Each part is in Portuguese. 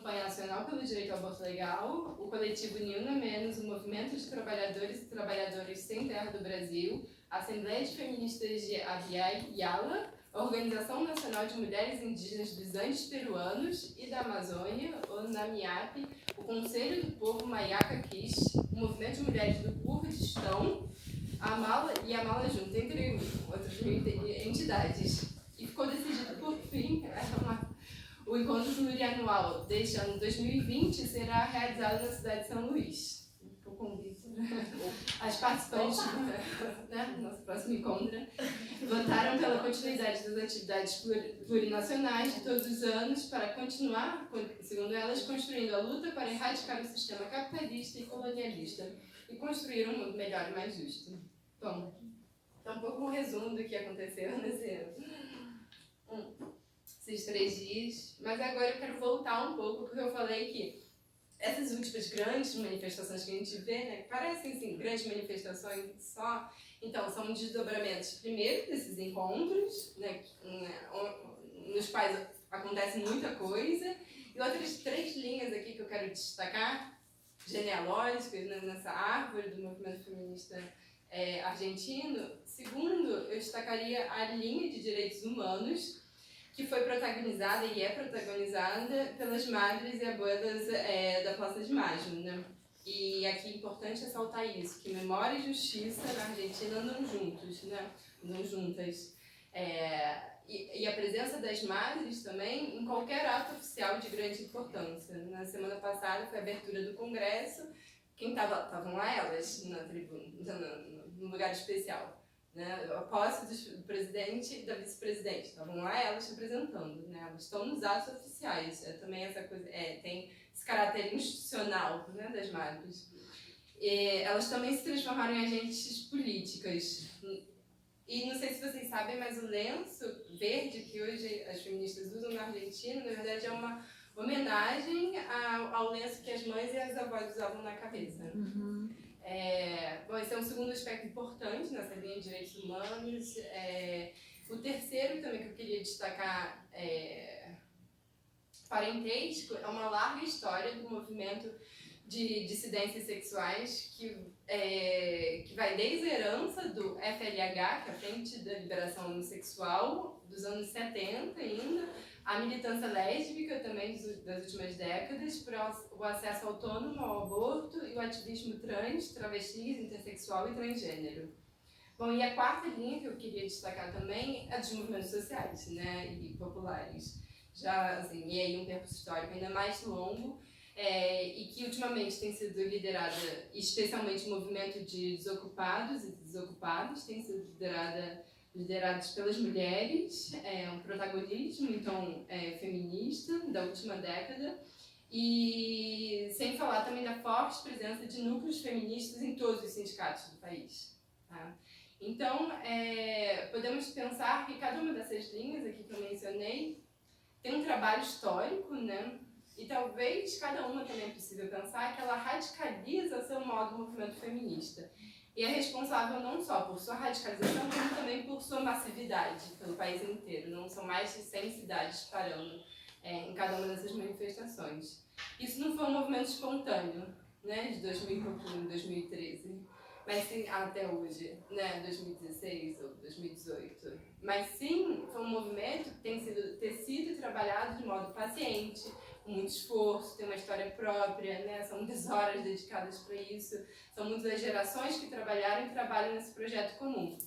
Campanha Nacional pelo Direito ao Aborto Legal, o coletivo Niuna Menos, o Movimento de Trabalhadores e Trabalhadoras Sem Terra do Brasil, a Assembleia de Feministas de Aviai Yala, a Organização Nacional de Mulheres Indígenas dos Andes Peruanos e da Amazônia, o NAMIAP, o Conselho do Povo Maiaca Kish, o Movimento de Mulheres do Kurdistão, a Mala e a Mala Junta, entre outras entidades. E ficou decidido, por fim, o encontro plurianual deste ano 2020 será realizado na cidade de São Luís. O convite, as participantes do nosso próximo encontro votaram pela continuidade das atividades plurinacionais de todos os anos para continuar, segundo elas, construindo a luta para erradicar o sistema capitalista e colonialista e construir um mundo melhor e mais justo. Bom, então um pouco um resumo do que aconteceu esses 3 dias, mas agora eu quero voltar um pouco, porque eu falei que essas últimas grandes manifestações que a gente vê, né, que parecem assim, grandes manifestações só, então são desdobramentos, primeiro, desses encontros, né, nos quais acontece muita coisa, e outras 3 linhas aqui que eu quero destacar, genealógicas, né, nessa árvore do movimento feminista argentino. Segundo, eu destacaria a linha de direitos humanos, que foi protagonizada e é protagonizada pelas madres e abuelas da Plaza de Mayo, né? E aqui é importante ressaltar isso, que memória e justiça na Argentina andam juntos, né? Andam juntas. E a presença das madres também em qualquer ato oficial de grande importância. Na semana passada foi a abertura do Congresso, quem estavam lá elas, na tribuna, num lugar especial. Né, a posse do presidente e da vice-presidente, estavam lá elas representando, né, elas estão nos atos oficiais, também essa coisa, tem esse caráter institucional, né, das madres. Elas também se transformaram em agentes políticas, e não sei se vocês sabem, mas o lenço verde que hoje as feministas usam na Argentina, na verdade é uma homenagem ao lenço que as mães e as avós usavam na cabeça. Bom, esse é um segundo aspecto importante nessa linha de direitos humanos. O terceiro também que eu queria destacar, parentesco, é uma larga história do movimento de dissidências sexuais que vai desde a herança do FLH, que é a Frente da Liberação Homossexual, dos anos 70 ainda, a militância lésbica também das últimas décadas, para o acesso autônomo ao aborto e o ativismo trans, travestis, intersexual e transgênero. Bom, e a quarta linha que eu queria destacar também é dos movimentos sociais, né, e populares. Já, assim, e aí um percurso histórico ainda mais longo, e que ultimamente tem sido liderada, especialmente o movimento de desocupados e desocupadas, tem sido liderados pelas mulheres, um protagonismo, então, feminista da última década, e sem falar também da forte presença de núcleos feministas em todos os sindicatos do país. Tá? Então, podemos pensar que cada uma dessas linhas aqui que eu mencionei tem um trabalho histórico, né? E talvez cada uma também é possível pensar que ela radicaliza seu modo de movimento feminista. E é responsável não só por sua radicalização, como também por sua massividade pelo país inteiro. Não são mais de 100 cidades parando em cada uma dessas manifestações. Isso não foi um movimento espontâneo, né, de 2013, mas sim até hoje, né, 2016 ou 2018. Mas sim, foi um movimento que tem sido tecido e trabalhado de modo paciente, com muito esforço, tem uma história própria, né? São muitas horas dedicadas para isso, são muitas as gerações que trabalharam e trabalham nesse projeto comum.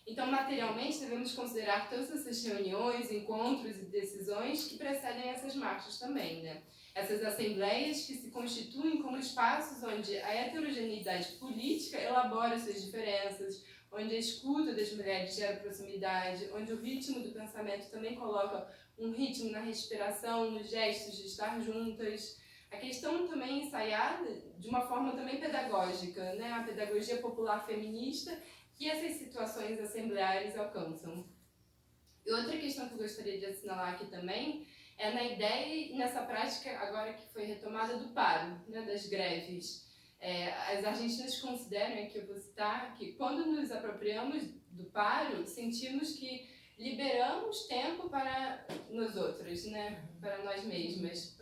Então, materialmente, devemos considerar todas essas reuniões, encontros e decisões que precedem essas marchas também, né? Essas assembleias que se constituem como espaços onde a heterogeneidade política elabora suas diferenças, onde a escuta das mulheres gera proximidade, onde o ritmo do pensamento também coloca um ritmo na respiração, nos gestos de estar juntas. A questão também ensaiada de uma forma também pedagógica, né? A pedagogia popular feminista que essas situações assembleares alcançam. E outra questão que eu gostaria de assinalar aqui também é na ideia e nessa prática agora que foi retomada do paro, né? Das greves. As argentinas consideram, aqui eu vou citar, que quando nos apropriamos do paro, sentimos que liberamos tempo para nós outros, né? Para nós mesmas,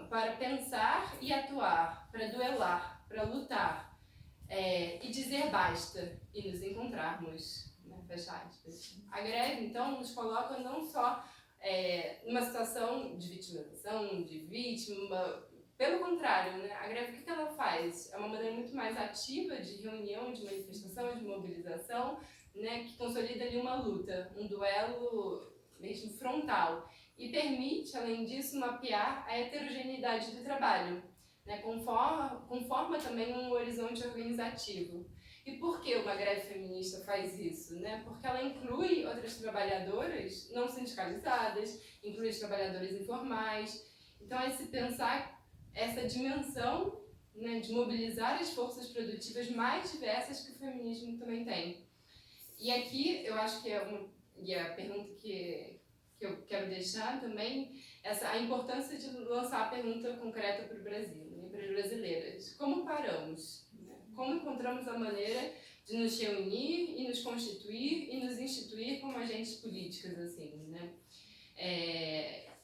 para pensar e atuar, para duelar, para lutar, e dizer basta e nos encontrarmos, né? Fecha aspas. A greve, então, nos coloca não só numa situação de vitimização, de vítima. Pelo contrário, né? A greve, o que ela faz? É uma maneira muito mais ativa de reunião, de manifestação, de mobilização, né? Que consolida ali uma luta, um duelo mesmo frontal. E permite, além disso, mapear a heterogeneidade do trabalho, né? Conforma também um horizonte organizativo. E por que uma greve feminista faz isso? Né? Porque ela inclui outras trabalhadoras não sindicalizadas, inclui os trabalhadores informais. Então, é se pensar essa dimensão, né, de mobilizar as forças produtivas mais diversas que o feminismo também tem. E aqui, eu acho que é a pergunta que eu quero deixar também, a importância de lançar a pergunta concreta para o Brasil, né, para as brasileiras. Como paramos? Como encontramos a maneira de nos reunir e nos constituir e nos instituir como agentes políticos, assim, né?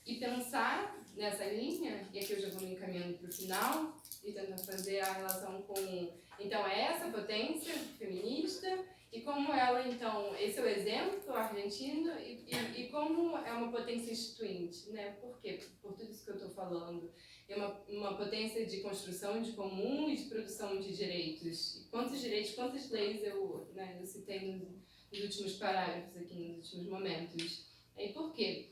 E pensar nessa linha, e aqui eu já vou me encaminhando para o final, e tentando fazer a relação com, então, essa potência feminista, e como ela, então, esse é o exemplo argentino, e como é uma potência instituinte, né? Por quê? Por tudo isso que eu estou falando. É uma potência de construção de comum e de produção de direitos. E quantos direitos, quantas leis eu citei nos últimos parágrafos aqui, nos últimos momentos. E por quê?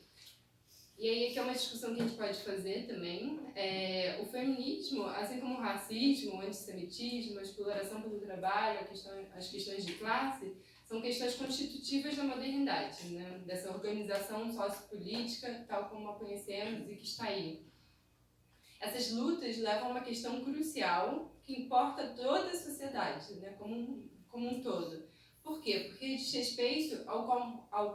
E aí aqui é uma discussão que a gente pode fazer também. O feminismo, assim como o racismo, o antissemitismo, a exploração pelo trabalho, as questões de classe, são questões constitutivas da modernidade, né? Dessa organização sociopolítica, tal como a conhecemos e que está aí. Essas lutas levam a uma questão crucial que importa toda a sociedade, né? como um todo. Por quê? Porque diz respeito ao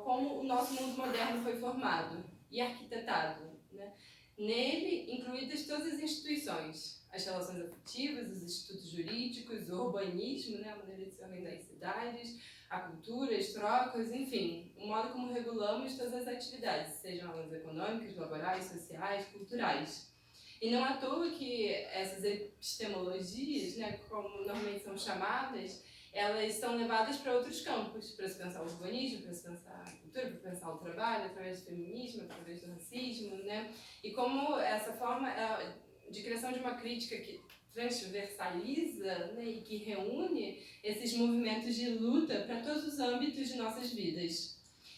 como o nosso mundo moderno foi formado e arquitetado, né? Nele, incluídas todas as instituições, as relações afetivas, os institutos jurídicos, o urbanismo, né? A maneira de se organizar as cidades, a cultura, as trocas, enfim, o modo como regulamos todas as atividades, sejam elas econômicas, laborais, sociais, culturais. E não é à toa que essas epistemologias, né, como normalmente são chamadas, elas são levadas para outros campos, para se pensar o urbanismo, para se pensar a cultura, para pensar o trabalho, através do feminismo, através do racismo, né? E como essa forma de criação de uma crítica que transversaliza, né, e que reúne esses movimentos de luta para todos os âmbitos de nossas vidas.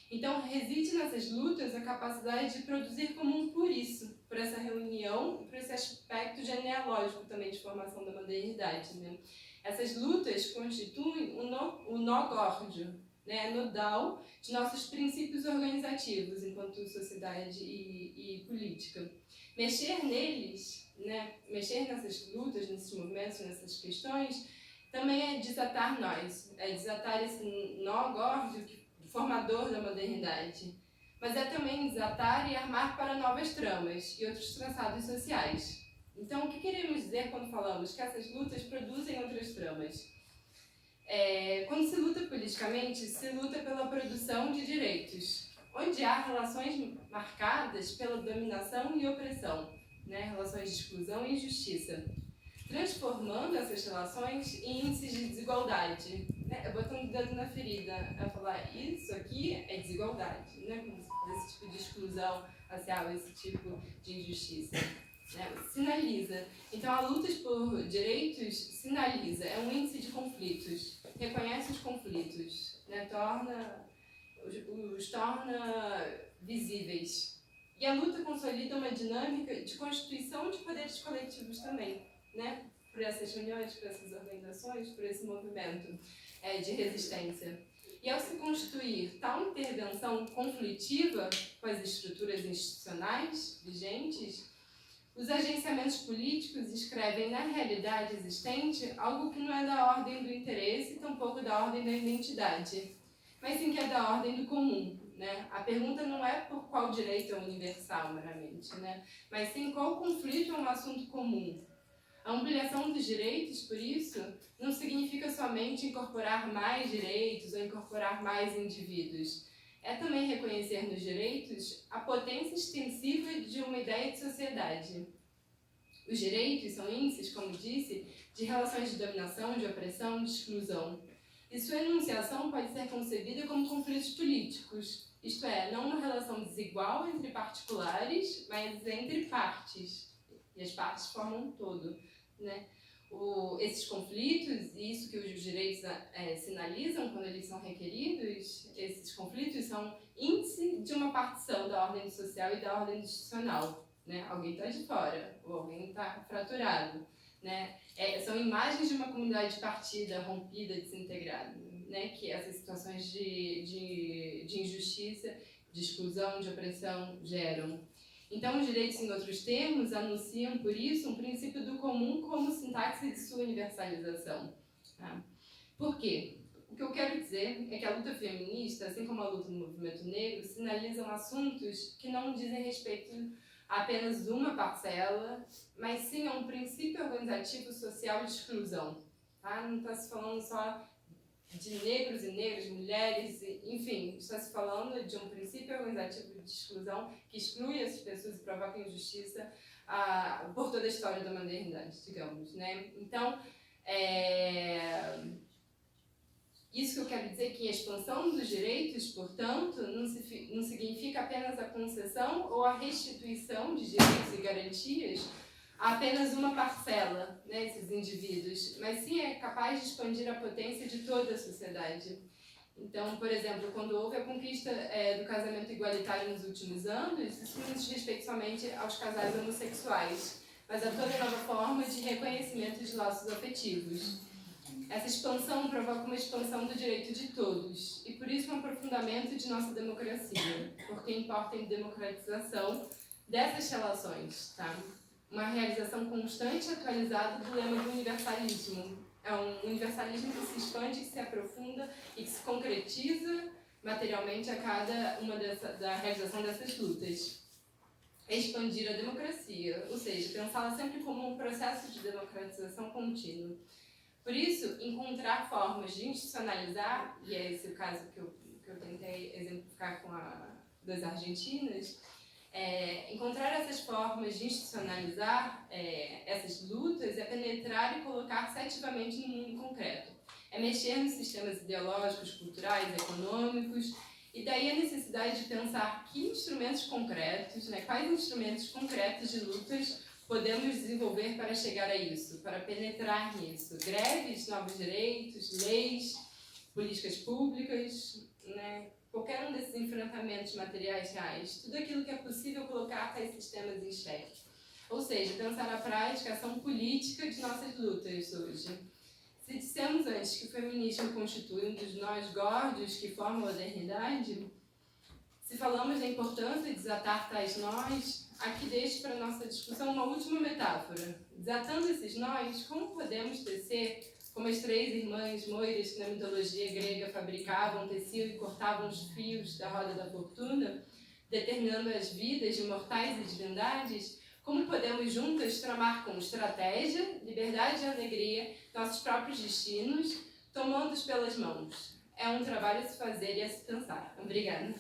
Então, reside nessas lutas a capacidade de produzir comum por isso, por essa reunião, por esse aspecto genealógico também de formação da modernidade, né? Essas lutas constituem o nó górdio, né, nodal de nossos princípios organizativos enquanto sociedade e política. Mexer neles, né, mexer nessas lutas, nesses movimentos, nessas questões, também é desatar nós, é desatar esse nó górdio formador da modernidade, mas é também desatar e armar para novas tramas e outros traçados sociais. Então, o que queremos dizer quando falamos que essas lutas produzem outras tramas? Quando se luta politicamente, se luta pela produção de direitos, onde há relações marcadas pela dominação e opressão, né? Relações de exclusão e injustiça, transformando essas relações em índices de desigualdade, né? Botando o dedo na ferida, a falar isso aqui é desigualdade, né? Como se faz esse tipo de exclusão racial, esse tipo de injustiça. Né? Sinaliza. Então, a luta por direitos sinaliza, é um índice de conflitos, reconhece os conflitos, né? Os torna visíveis. E a luta consolida uma dinâmica de constituição de poderes coletivos também, né? Por essas reuniões, por essas organizações, por esse movimento de resistência. E ao se constituir tal intervenção conflitiva com as estruturas institucionais vigentes, os agenciamentos políticos escrevem na realidade existente algo que não é da ordem do interesse, tampouco da ordem da identidade, mas sim que é da ordem do comum. Né? A pergunta não é por qual direito é universal, meramente, né? Mas sim qual conflito é um assunto comum. A ampliação dos direitos, por isso, não significa somente incorporar mais direitos ou incorporar mais indivíduos. É também reconhecer nos direitos a potência extensiva de uma ideia de sociedade. Os direitos são índices, como disse, de relações de dominação, de opressão, de exclusão. E sua enunciação pode ser concebida como conflitos políticos, isto é, não uma relação desigual entre particulares, mas entre partes. E as partes formam um todo, né? Esses conflitos, e isso que os direitos sinalizam quando eles são requeridos, esses conflitos são índice de uma partição da ordem social e da ordem institucional, né? Alguém está de fora, ou alguém está fraturado, né? São imagens de uma comunidade partida, rompida, desintegrada, né? Que essas situações de injustiça, de exclusão, de opressão geram. Então, os direitos, em outros termos, anunciam, por isso, um princípio do comum como sintaxe de sua universalização. Tá? Por quê? O que eu quero dizer é que a luta feminista, assim como a luta no movimento negro, sinalizam assuntos que não dizem respeito a apenas uma parcela, mas sim a um princípio organizativo social de exclusão. Tá? Não está se falando só de negros e negras, mulheres, enfim, está se falando de um princípio organizativo de exclusão que exclui essas pessoas e provoca injustiça por toda a história da modernidade, digamos, né? Então, isso que eu quero dizer que a expansão dos direitos, portanto, não significa apenas a concessão ou a restituição de direitos e garantias a apenas uma parcela, né, esses indivíduos, mas sim é capaz de expandir a potência de toda a sociedade. Então, por exemplo, quando houve a conquista do casamento igualitário nos últimos anos, isso não diz respeito somente aos casais homossexuais, mas a toda nova forma de reconhecimento de laços afetivos. Essa expansão provoca uma expansão do direito de todos, e por isso um aprofundamento de nossa democracia, porque importa em democratização dessas relações, tá? Uma realização constante e atualizada do lema do universalismo. É um universalismo que se expande, que se aprofunda e que se concretiza materialmente a cada uma da realização dessas lutas. Expandir a democracia, ou seja, pensá-la sempre como um processo de democratização contínuo. Por isso, encontrar formas de institucionalizar, e é esse o caso que eu tentei exemplificar com das argentinas, encontrar essas formas de institucionalizar essas lutas é penetrar e colocar-se ativamente no mundo concreto. É mexer nos sistemas ideológicos, culturais, econômicos, e daí a necessidade de pensar que instrumentos concretos, né, quais instrumentos concretos de lutas podemos desenvolver para chegar a isso, para penetrar nisso. Greves, novos direitos, leis, políticas públicas, né? Qualquer um desses enfrentamentos materiais reais, tudo aquilo que é possível colocar tais sistemas em xeque. Ou seja, pensar na prática a ação política de nossas lutas hoje. Se dissemos antes que o feminismo constitui um dos nós górdios que formam a modernidade, se falamos da importância de desatar tais nós, aqui deixo para a nossa discussão uma última metáfora. Desatando esses nós, como podemos tecer, como as três irmãs moiras que na mitologia grega fabricavam, teciam e cortavam os fios da roda da fortuna, determinando as vidas de mortais e divindades, como podemos juntas tramar com estratégia, liberdade e alegria nossos próprios destinos, tomando-os pelas mãos. É um trabalho a se fazer e a se pensar. Obrigada.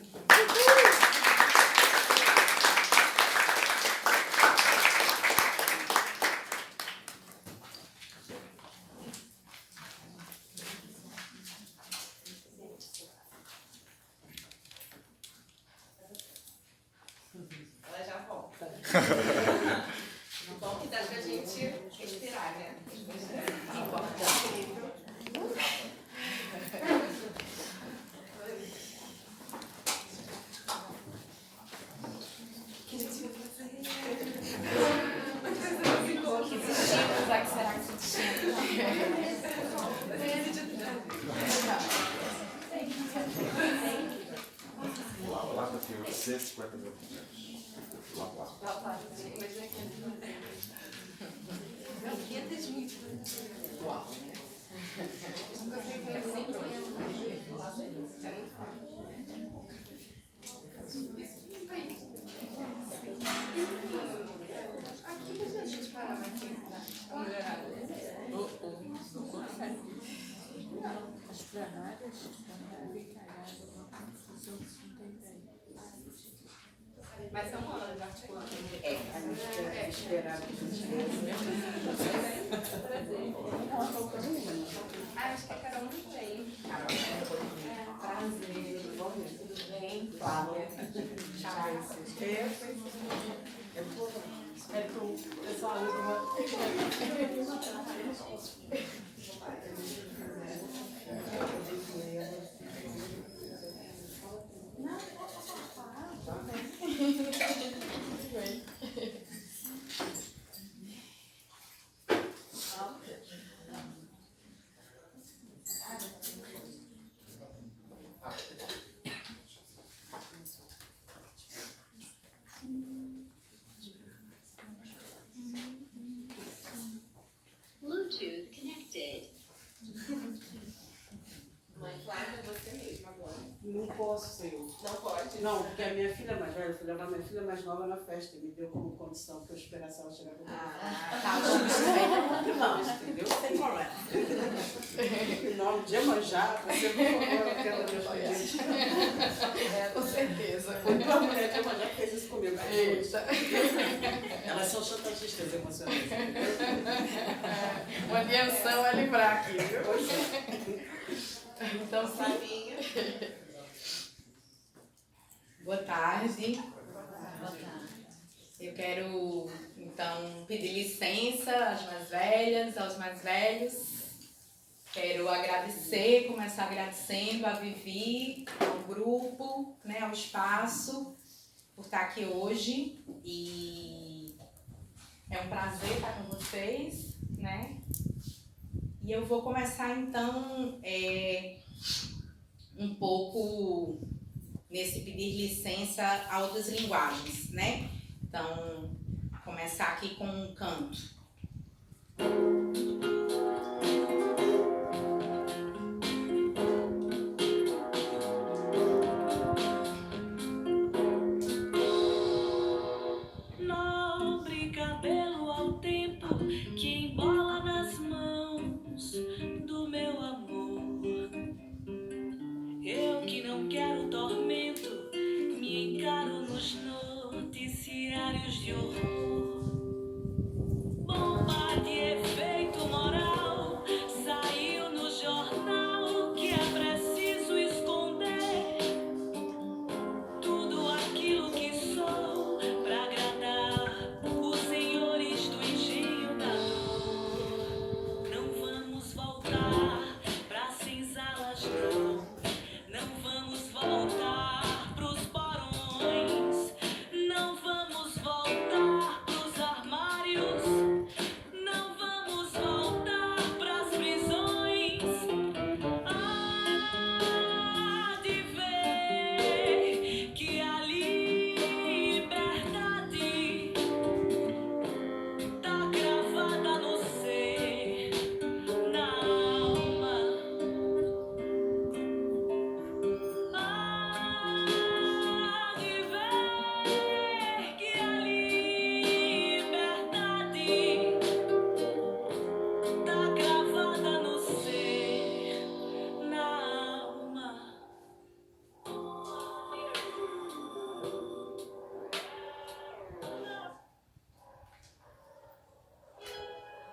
Ela já volta. Não bom que dá pra gente respirar, né? Mas são anos articulando. A gente quer esperar que a gente Acho que a Carol não tem. Carol, prazer, tudo bem? Flávia. É que o pessoal Bluetooth connected. Mãe Flávia, você mesma agora. Não posso ser eu. Não pode? Não, porque a minha filha mais velha, eu fui levar minha filha mais nova na festa e me deu como condição que eu esperasse ela chegar comigo. Tá bom. Não, entendeu? Sem problema. Em nome de Iemanjá, você por favor, eu quero meus pedidos. com certeza. Foi uma mulher de Iemanjá que fez isso comigo. Eita. Elas são chantagistas emocionais. Uma alianção a livrar aqui, viu? Pois é. Então, Flavinha. boa tarde. Boa tarde. Eu quero, então, pedir licença às mais velhas, aos mais velhos. Quero agradecer, começar agradecendo a Vivi, ao grupo, né, ao espaço, por estar aqui hoje. E é um prazer estar com vocês, né? E eu vou começar, então, um pouco nesse pedir licença a outras linguagens, né? Então, começar aqui com um canto. Nobre cabelo ao tempo que embola nas mãos do meu amor. Eu que não quero tormento, me encaro nos noticiários de horror. Bomba de efeito moral saiu no jornal que é preciso esconder tudo aquilo que sou pra agradar os senhores do engenho da dor. Não vamos voltar pra senzalas, não. Não vamos voltar pros porões. Não vamos voltar pros armários. Não vamos voltar pras prisões. Há de ver que a liberdade tá cravada no ser, na alma. Há de ver que a liberdade tá cravada no ser, na alma.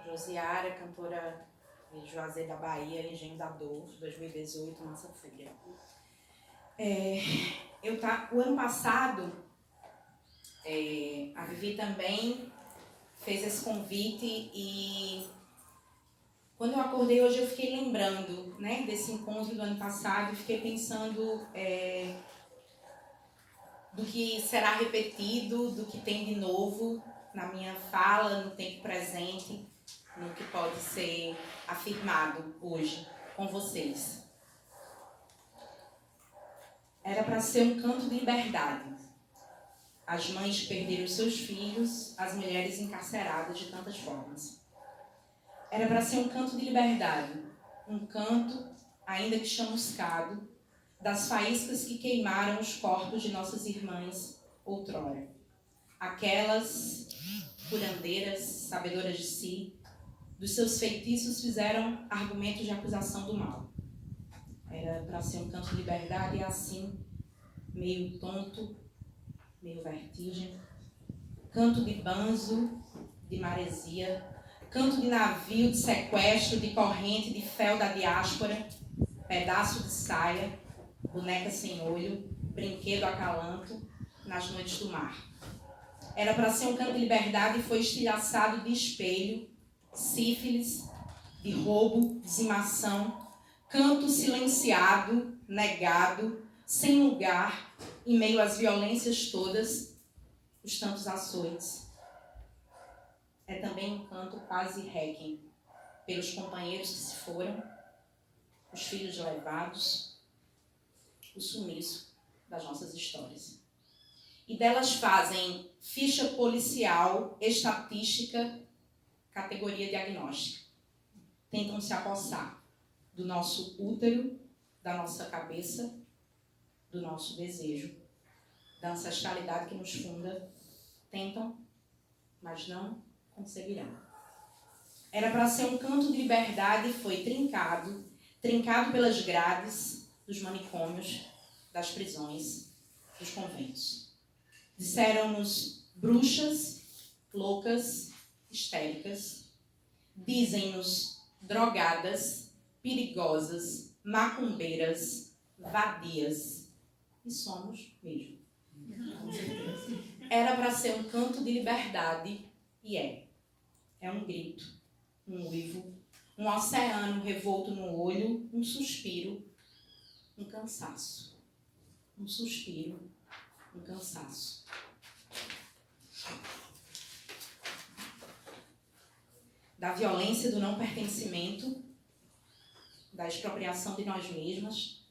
Josiara, cantora de Juazeiro da Bahia, Engenho da Dor, 2018, nossa filha. O ano passado, a Vivi também fez esse convite e quando eu acordei hoje eu fiquei lembrando, né, desse encontro do ano passado e fiquei pensando do que será repetido, do que tem de novo na minha fala, no tempo presente, no que pode ser afirmado hoje com vocês. Era para ser um canto de liberdade. As mães que perderam seus filhos, as mulheres encarceradas de tantas formas. Era para ser um canto de liberdade, um canto, ainda que chamuscado, das faíscas que queimaram os corpos de nossas irmãs outrora. Aquelas curandeiras, sabedoras de si, dos seus feitiços fizeram argumentos de acusação do mal. Era para ser um canto de liberdade e assim, meio tonto, meio vertigem, canto de banzo, de maresia, canto de navio, de sequestro, de corrente, de fel da diáspora, pedaço de saia, boneca sem olho, brinquedo acalanto, nas noites do mar. Era para ser um canto de liberdade e foi estilhaçado de espelho, sífilis, de roubo, dizimação, canto silenciado, negado, sem lugar, em meio às violências todas, os tantos açoites. É também um canto quase requiem, pelos companheiros que se foram, os filhos levados, o sumiço das nossas histórias. E delas fazem ficha policial, estatística, categoria diagnóstica. Tentam se apossar do nosso útero, da nossa cabeça, do nosso desejo, da ancestralidade que nos funda. Tentam, mas não conseguirão. Era para ser um canto de liberdade e foi trincado pelas grades dos manicômios, das prisões, dos conventos. Disseram-nos bruxas, loucas, histéricas. Dizem-nos drogadas, perigosas, macumbeiras, vadias. E somos mesmo. Com certeza. Era para ser um canto de liberdade e é. É um grito, um uivo, um oceano revolto no olho, um suspiro, um cansaço. Um suspiro, um cansaço. Da violência do não pertencimento, da expropriação de nós mesmas,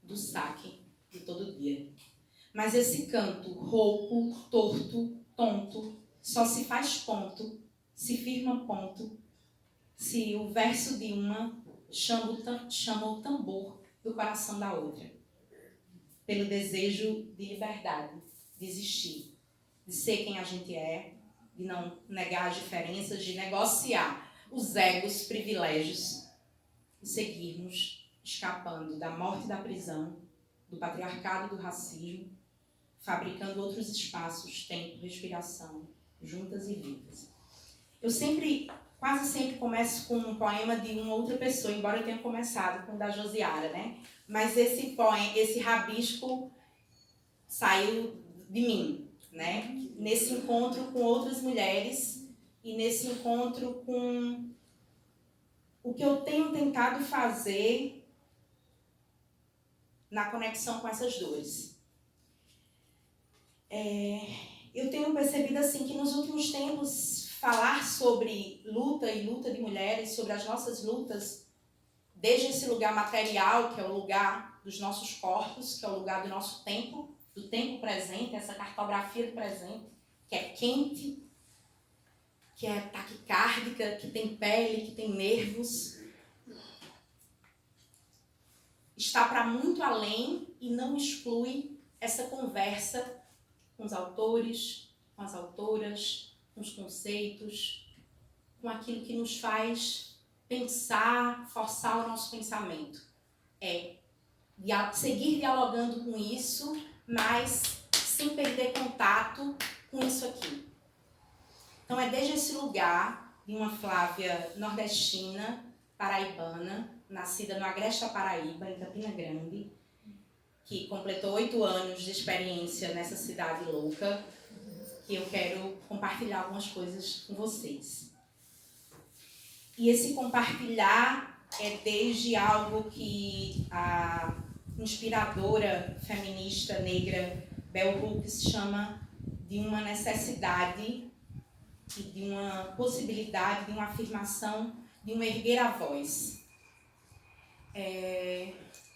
do saque de todo dia. Mas esse canto rouco, torto, tonto, só se faz ponto, se firma ponto, se o verso de uma chama o tambor do coração da outra. Pelo desejo de liberdade, de existir, de ser quem a gente é, de não negar as diferenças, de negociar os egos, privilégios e seguirmos escapando da morte e da prisão, do patriarcado e do racismo, fabricando outros espaços, tempo, respiração, juntas e vivas. Eu quase sempre começo com um poema de uma outra pessoa, embora eu tenha começado com o da Josiara, né? Mas esse poema, esse rabisco saiu de mim, né? Nesse encontro com outras mulheres e nesse encontro com o que eu tenho tentado fazer na conexão com essas dores. Eu tenho percebido assim que nos últimos tempos falar sobre luta e luta de mulheres, sobre as nossas lutas, desde esse lugar material, que é o lugar dos nossos corpos, que é o lugar do nosso tempo, do tempo presente, essa cartografia do presente, que é quente, que é taquicárdica, que tem pele, que tem nervos. Está para muito além e não exclui essa conversa com os autores, com as autoras, com os conceitos, com aquilo que nos faz pensar, forçar o nosso pensamento. Seguir dialogando com isso, mas sem perder contato com isso aqui. Então é desde esse lugar de uma Flávia nordestina, paraibana, nascida no Agreste da Paraíba, em Campina Grande, que completou 8 anos de experiência nessa cidade louca, que eu quero compartilhar algumas coisas com vocês. E esse compartilhar é desde algo que a inspiradora feminista negra Bell Hooks chama de uma necessidade e de uma possibilidade, de uma afirmação, de um erguer a voz.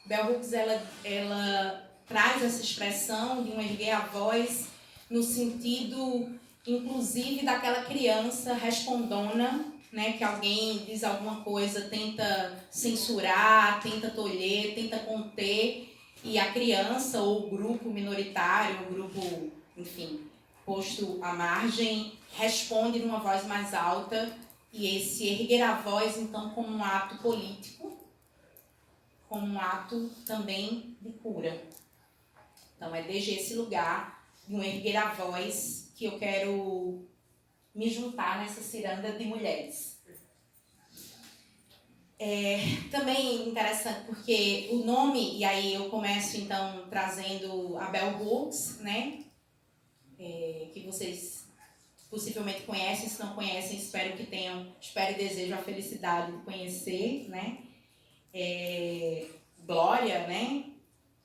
Bell Hooks ela traz essa expressão de um erguer a voz no sentido, inclusive, daquela criança respondona, né, que alguém diz alguma coisa, tenta censurar, tenta tolher, tenta conter, e a criança ou o grupo minoritário, o grupo, enfim, posto à margem, responde numa voz mais alta, e esse erguer a voz, então, como um ato político, como um ato também de cura. Então, é desde esse lugar de um erguer a voz, que eu quero me juntar nessa ciranda de mulheres. Também interessante porque o nome, e aí eu começo então trazendo a Bell Hooks, né? Que vocês possivelmente conhecem, se não conhecem, espero e desejo a felicidade de conhecer, né? Glória, né?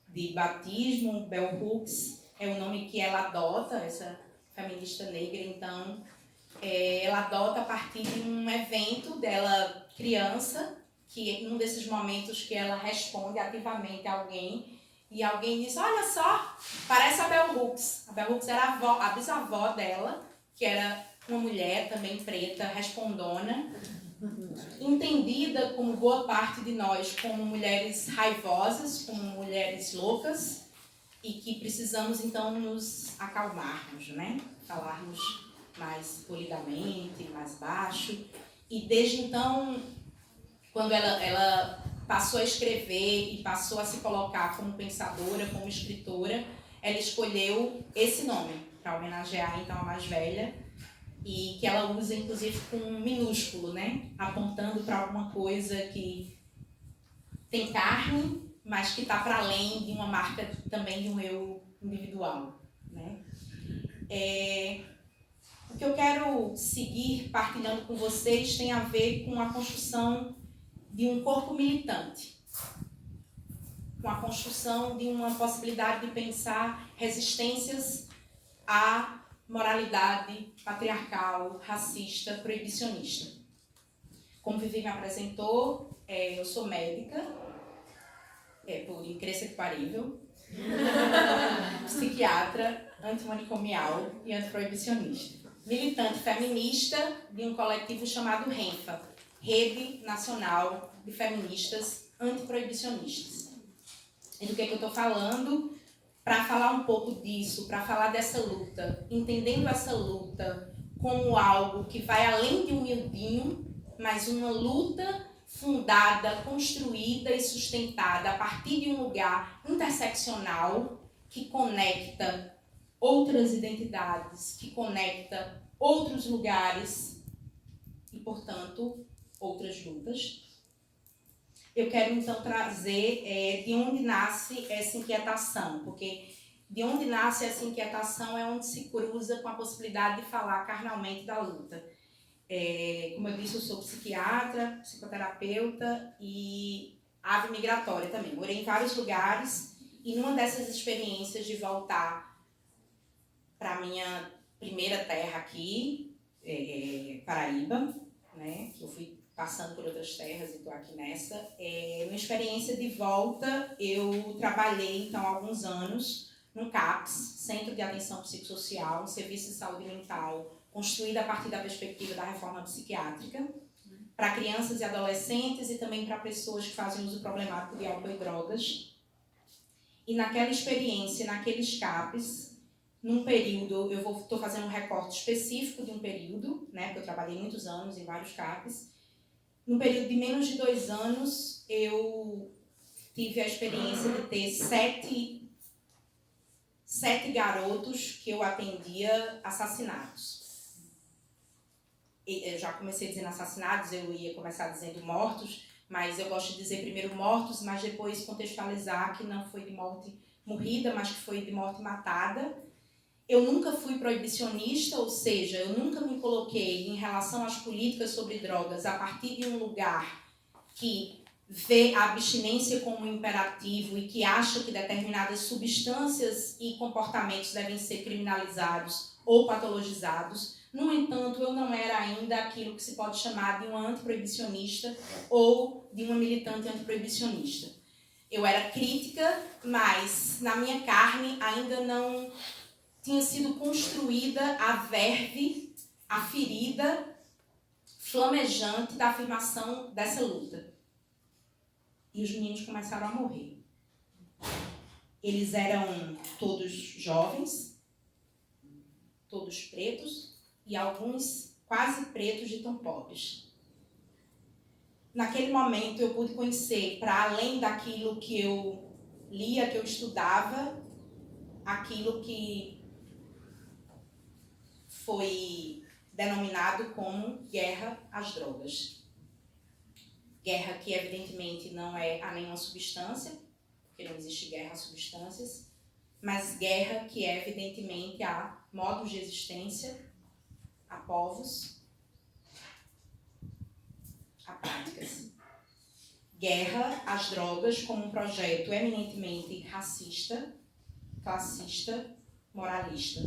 De batismo, Bell Hooks é o nome que ela adota, essa feminista negra, então ela adota a partir de um evento dela criança, que num desses momentos que ela responde ativamente a alguém, e alguém diz, olha só, parece a Bell Hooks. A Bell Hooks era a bisavó dela, que era uma mulher também preta, respondona, entendida como boa parte de nós como mulheres raivosas, como mulheres loucas, e que precisamos então nos acalmarmos, né? Falarmos mais polidamente, mais baixo. E desde então, quando ela passou a escrever e passou a se colocar como pensadora, como escritora, ela escolheu esse nome para homenagear então a mais velha, e que ela usa inclusive com um minúsculo, né? Apontando para alguma coisa que tem carne, mas que está para além de uma marca também de um eu individual, né? O que eu quero seguir partilhando com vocês tem a ver com a construção de um corpo militante, com a construção de uma possibilidade de pensar resistências à moralidade patriarcal, racista, proibicionista. Como Vivi me apresentou, eu sou médica, por incrível que parível, psiquiatra, antimanicomial e antiproibicionista. Militante feminista de um coletivo chamado RENFA, Rede Nacional de Feministas Antiproibicionistas. E do que eu estou falando? Para falar um pouco disso, para falar dessa luta, entendendo essa luta como algo que vai além de um miudinho, mas uma luta fundada, construída e sustentada a partir de um lugar interseccional que conecta outras identidades, que conecta outros lugares e, portanto, outras lutas. Eu quero, então, trazer de onde nasce essa inquietação, porque de onde nasce essa inquietação é onde se cruza com a possibilidade de falar carnalmente da luta. Como eu disse, eu sou psiquiatra, psicoterapeuta e ave migratória também. Morei em vários lugares e numa dessas experiências de voltar para a minha primeira terra aqui, Paraíba, né, que eu fui passando por outras terras e estou aqui nessa. Numa experiência de volta, eu trabalhei, então, há alguns anos no CAPS, Centro de Atenção Psicossocial, um serviço de saúde mental construído a partir da perspectiva da reforma psiquiátrica, para crianças e adolescentes e também para pessoas que fazem uso problemático de álcool e drogas. E naquela experiência, naqueles CAPs, num período, eu estou fazendo um recorte específico de um período, né, porque eu trabalhei muitos anos em vários CAPs. Num período de menos de 2 anos, eu tive a experiência de ter 7 garotos que eu atendia assassinados. Eu já comecei dizendo assassinados, eu ia começar dizendo mortos, mas eu gosto de dizer primeiro mortos, mas depois contextualizar que não foi de morte morrida, mas que foi de morte matada. Eu nunca fui proibicionista, ou seja, eu nunca me coloquei em relação às políticas sobre drogas a partir de um lugar que vê a abstinência como um imperativo e que acha que determinadas substâncias e comportamentos devem ser criminalizados ou patologizados. No entanto, eu não era ainda aquilo que se pode chamar de uma antiproibicionista ou de uma militante antiproibicionista. Eu era crítica, mas na minha carne ainda não tinha sido construída a verve, a ferida flamejante da afirmação dessa luta. E os meninos começaram a morrer. Eles eram todos jovens, todos pretos e alguns quase pretos de tão pobres. Naquele momento eu pude conhecer, para além daquilo que eu lia, que eu estudava, aquilo que foi denominado como guerra às drogas. Guerra que evidentemente não é a nenhuma substância, porque não existe guerra a substâncias, mas guerra que é evidentemente a modos de existência, a povos, a práticas. Guerra às drogas como um projeto eminentemente racista, classista, moralista.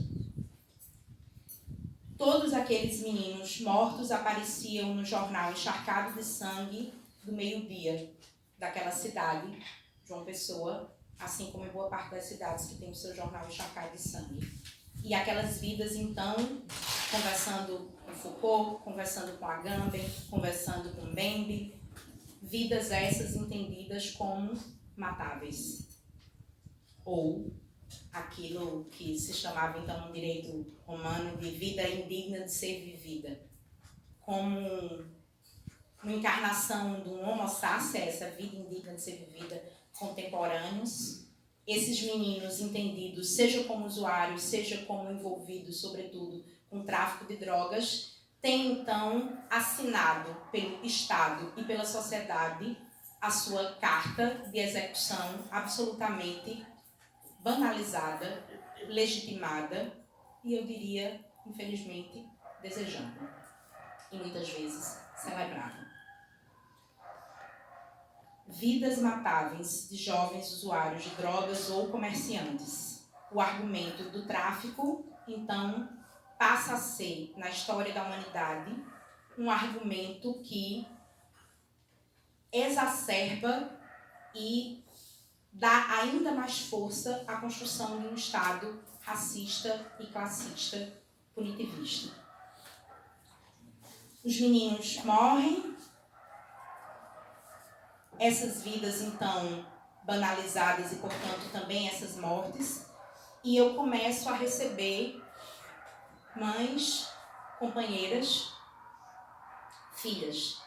Todos aqueles meninos mortos apareciam no jornal encharcado de sangue do meio-dia daquela cidade, João Pessoa, assim como em boa parte das cidades que tem o seu jornal encharcado de sangue. E aquelas vidas, então, conversando com Foucault, conversando com Agamben, conversando com Bembe, vidas essas entendidas como matáveis. Ou aquilo que se chamava então no direito romano de vida indigna de ser vivida. Como uma encarnação do homo sacer, essa vida indigna de ser vivida, contemporâneos. Esses meninos entendidos, seja como usuários, seja como envolvidos, sobretudo, com tráfico de drogas, têm então assinado pelo Estado e pela sociedade a sua carta de execução absolutamente banalizada, legitimada e, eu diria, infelizmente, desejada. E muitas vezes celebrada. Vidas matáveis de jovens usuários de drogas ou comerciantes. O argumento do tráfico, então, passa a ser, na história da humanidade, um argumento que exacerba e dá ainda mais força à construção de um Estado racista e classista punitivista. Os meninos morrem, essas vidas, então, banalizadas e, portanto, também essas mortes, e eu começo a receber mães, companheiras, filhas.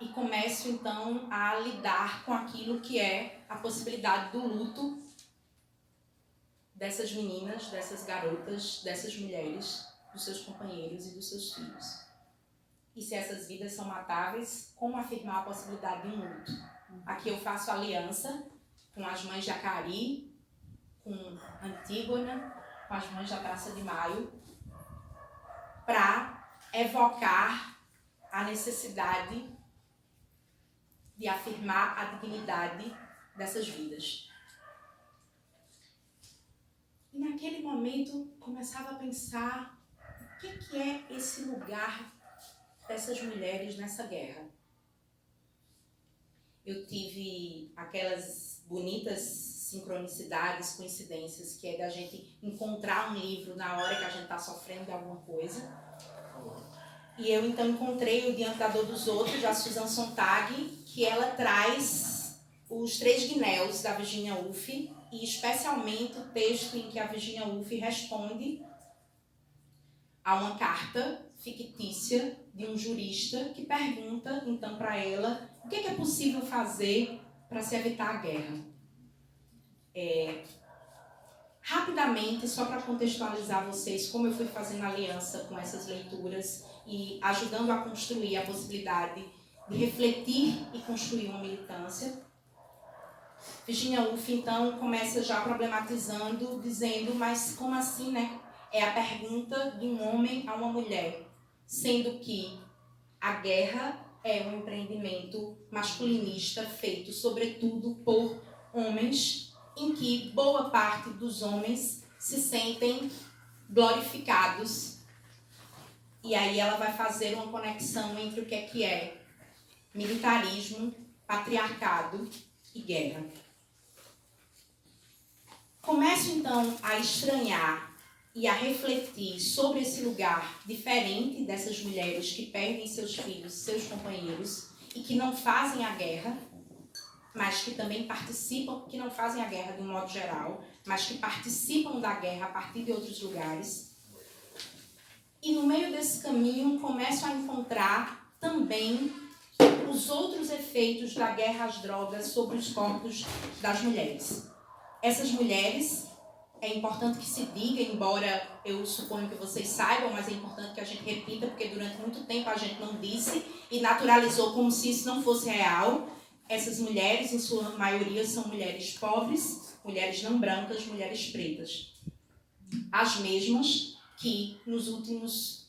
E começo, então, a lidar com aquilo que é a possibilidade do luto dessas meninas, dessas garotas, dessas mulheres, dos seus companheiros e dos seus filhos. E se essas vidas são matáveis, como afirmar a possibilidade de um luto? Aqui eu faço aliança com as mães de Acari, com Antígona, com as mães da Praça de Maio, para evocar a necessidade de afirmar a dignidade dessas vidas. E naquele momento começava a pensar o que é esse lugar dessas mulheres nessa guerra. Eu tive aquelas bonitas sincronicidades, coincidências, que é da gente encontrar um livro na hora que a gente está sofrendo de alguma coisa. E eu então encontrei o Diante da Dor dos Outros, da Susan Sontag, que ela traz os 3 Guinéus da Virginia Woolf, e especialmente o texto em que a Virginia Woolf responde a uma carta fictícia de um jurista que pergunta então para ela o que é possível fazer para se evitar a guerra. Rapidamente, só para contextualizar vocês como eu fui fazendo aliança com essas leituras e ajudando a construir a possibilidade de refletir e construir uma militância. Virginia Woolf, então, começa já problematizando, dizendo, mas como assim, né? É a pergunta de um homem a uma mulher, sendo que a guerra é um empreendimento masculinista feito, sobretudo, por homens, em que boa parte dos homens se sentem glorificados. E aí ela vai fazer uma conexão entre o que é militarismo, patriarcado e guerra. Começo então a estranhar e a refletir sobre esse lugar diferente dessas mulheres que perdem seus filhos, seus companheiros e que não fazem a guerra, mas que também participam, que não fazem a guerra de um modo geral, mas que participam da guerra a partir de outros lugares. E no meio desse caminho começo a encontrar também os outros efeitos da guerra às drogas sobre os corpos das mulheres. Essas mulheres é importante que se diga, embora eu suponho que vocês saibam, mas é importante que a gente repita, porque durante muito tempo a gente não disse e naturalizou como se isso não fosse real. Essas mulheres, em sua maioria, são mulheres pobres, mulheres não brancas, mulheres pretas. As mesmas que nas últimas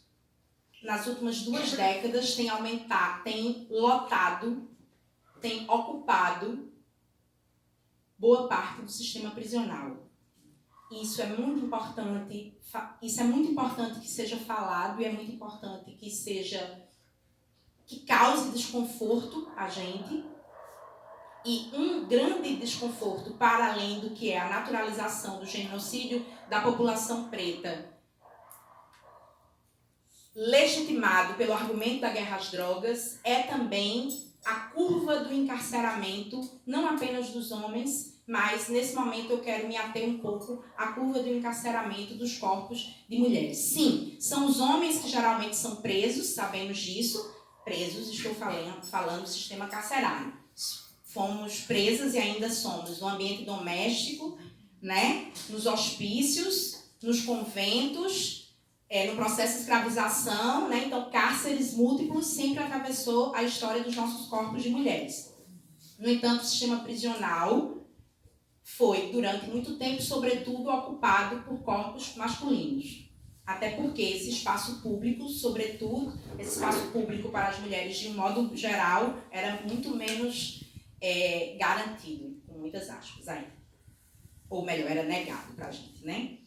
2 décadas têm aumentado, têm lotado, têm ocupado boa parte do sistema prisional. Isso é muito importante que seja falado e é muito importante que cause desconforto a gente. E um grande desconforto, para além do que é a naturalização do genocídio da população preta, legitimado pelo argumento da guerra às drogas, é também a curva do encarceramento, não apenas dos homens, mas nesse momento eu quero me ater um pouco à curva do encarceramento dos corpos de mulheres. Sim, são os homens que geralmente são presos, sabemos disso. Presos, estou falando do sistema carcerário. Fomos presas e ainda somos no ambiente doméstico, né? Nos hospícios, nos conventos, no processo de escravização, né? Então, cárceres múltiplos sempre atravessou a história dos nossos corpos de mulheres. No entanto, o sistema prisional foi, durante muito tempo, sobretudo, ocupado por corpos masculinos. Até porque esse espaço público, sobretudo, esse espaço público para as mulheres, de um modo geral, era muito menos garantido, com muitas aspas ainda. Ou melhor, era negado para a gente, né?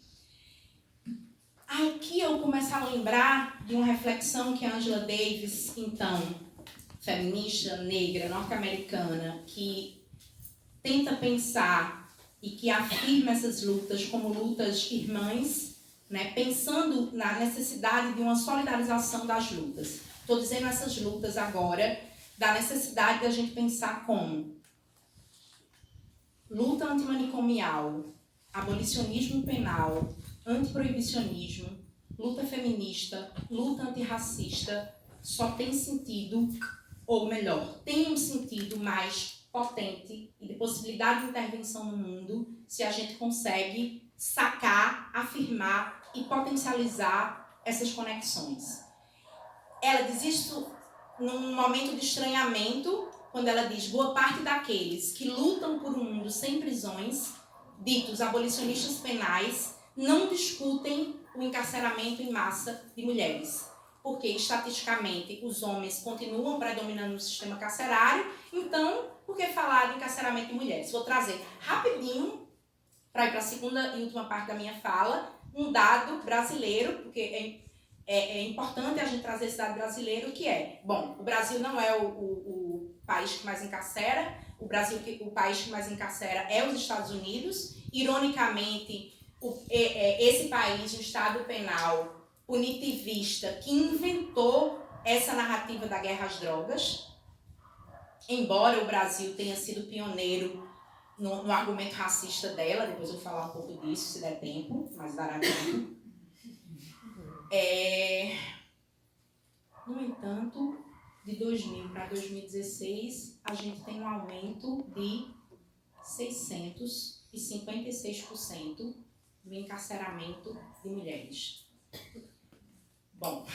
Aqui eu começo a lembrar de uma reflexão que a Angela Davis, então, feminista, negra, norte-americana, que tenta pensar e que afirma essas lutas como lutas irmãs, né, pensando na necessidade de uma solidarização das lutas. Estou dizendo essas lutas agora, da necessidade da gente pensar como luta antimanicomial, abolicionismo penal, antiproibicionismo, luta feminista, luta antirracista, só tem sentido, ou melhor, tem um sentido mais potente e de possibilidade de intervenção no mundo se a gente consegue sacar, afirmar e potencializar essas conexões. Ela diz isso num momento de estranhamento, quando ela diz: boa parte daqueles que lutam por um mundo sem prisões, ditos abolicionistas penais, não discutem o encarceramento em massa de mulheres, porque estatisticamente os homens continuam predominando no sistema carcerário. Então, por que falar de encarceramento de mulheres? Vou trazer rapidinho, para ir para a segunda e última parte da minha fala, um dado brasileiro, porque é importante a gente trazer esse dado brasileiro, que é, bom, o Brasil não é o país que mais encarcera, o país que mais encarcera é os Estados Unidos. Ironicamente, esse país, o Estado penal punitivista, que inventou essa narrativa da guerra às drogas, embora o Brasil tenha sido pioneiro no argumento racista dela, depois eu vou falar um pouco disso, se der tempo, mas dará tempo. No entanto, de 2000 para 2016, a gente tem um aumento de 656% do encarceramento de mulheres. Bom,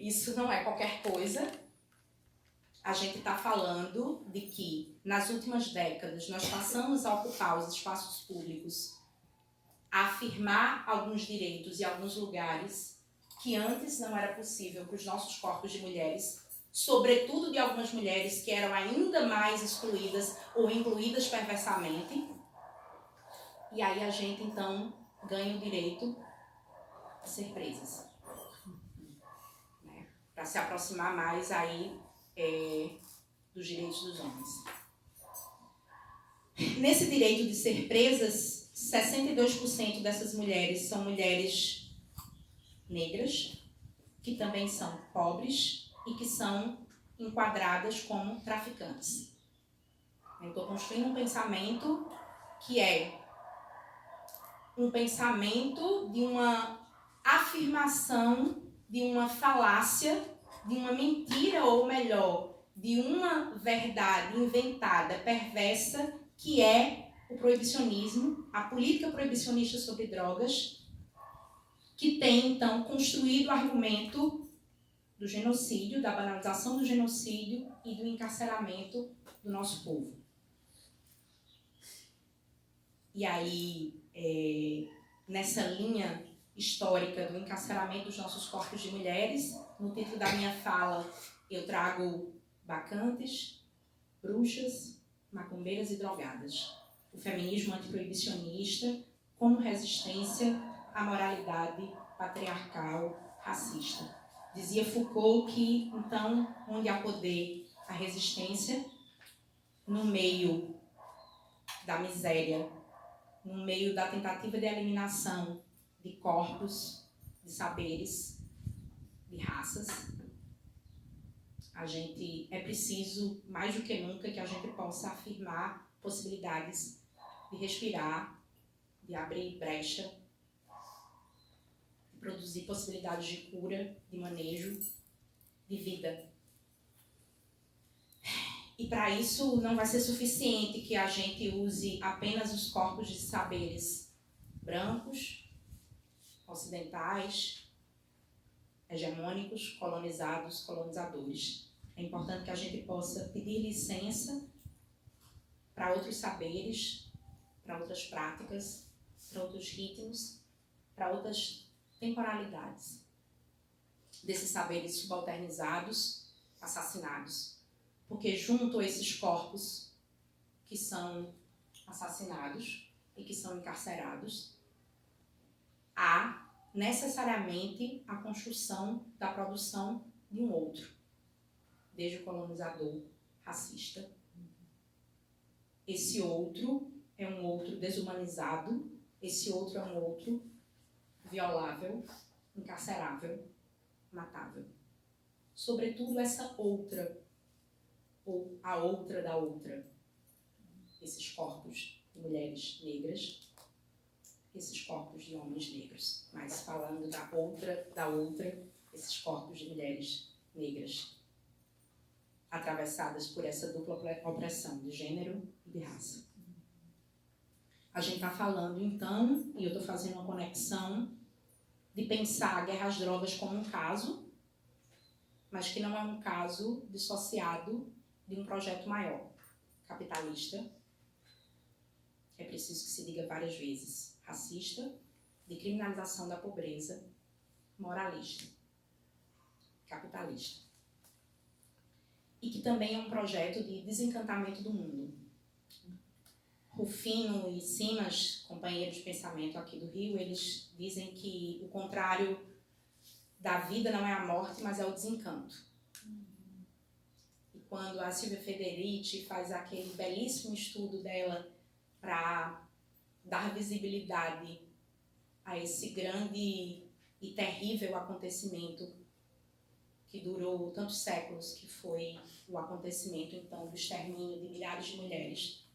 isso não é qualquer coisa. A gente está falando de que, nas últimas décadas, nós passamos a ocupar os espaços públicos, a afirmar alguns direitos e alguns lugares que antes não era possível para os nossos corpos de mulheres, sobretudo de algumas mulheres que eram ainda mais excluídas ou incluídas perversamente. E aí a gente, então, ganha o direito a ser presas, né? Para se aproximar mais aí dos direitos dos homens. Nesse direito de ser presas, 62% dessas mulheres são mulheres negras, que também são pobres e que são enquadradas como traficantes. Eu estou construindo um pensamento que é um pensamento de uma afirmação, de uma falácia, de uma mentira, ou melhor, de uma verdade inventada, perversa, que é o proibicionismo, a política proibicionista sobre drogas, que tem, então, construído o argumento do genocídio, da banalização do genocídio e do encarceramento do nosso povo. E aí, nessa linha histórica do encarceramento dos nossos corpos de mulheres, no título da minha fala eu trago bacantes, bruxas, macumbeiras e drogadas. O feminismo antiproibicionista como resistência à moralidade patriarcal racista. Dizia Foucault que, então, onde há poder, há resistência, no meio da miséria, no meio da tentativa de eliminação de corpos, de saberes, de raças, é preciso, mais do que nunca, que a gente possa afirmar possibilidades de respirar, de abrir brecha, de produzir possibilidades de cura, de manejo, de vida. E para isso não vai ser suficiente que a gente use apenas os corpos de saberes brancos, ocidentais, hegemônicos, colonizados, colonizadores. É importante que a gente possa pedir licença para outros saberes, para outras práticas, para outros ritmos, para outras temporalidades. Desses saberes subalternizados, assassinados. Porque junto a esses corpos que são assassinados e que são encarcerados, há necessariamente a construção da produção de um outro, desde o colonizador racista. Esse outro é um outro desumanizado, esse outro é um outro violável, encarcerável, matável. Sobretudo essa outra, ou a outra da outra, esses corpos de mulheres negras, esses corpos de homens negros, mas falando da outra, esses corpos de mulheres negras, atravessadas por essa dupla opressão de gênero e de raça. A gente está falando, então, e eu estou fazendo uma conexão, de pensar a guerra às drogas como um caso, mas que não é um caso dissociado de um projeto maior, capitalista. É preciso que se diga várias vezes. Racista, de criminalização da pobreza, moralista, capitalista. E que também é um projeto de desencantamento do mundo. Rufino e Simas, companheiros de pensamento aqui do Rio, eles dizem que o contrário da vida não é a morte, mas é o desencanto. E quando a Silvia Federici faz aquele belíssimo estudo dela para dar visibilidade a esse grande e terrível acontecimento que durou tantos séculos, que foi o acontecimento, então, do extermínio de milhares de mulheres,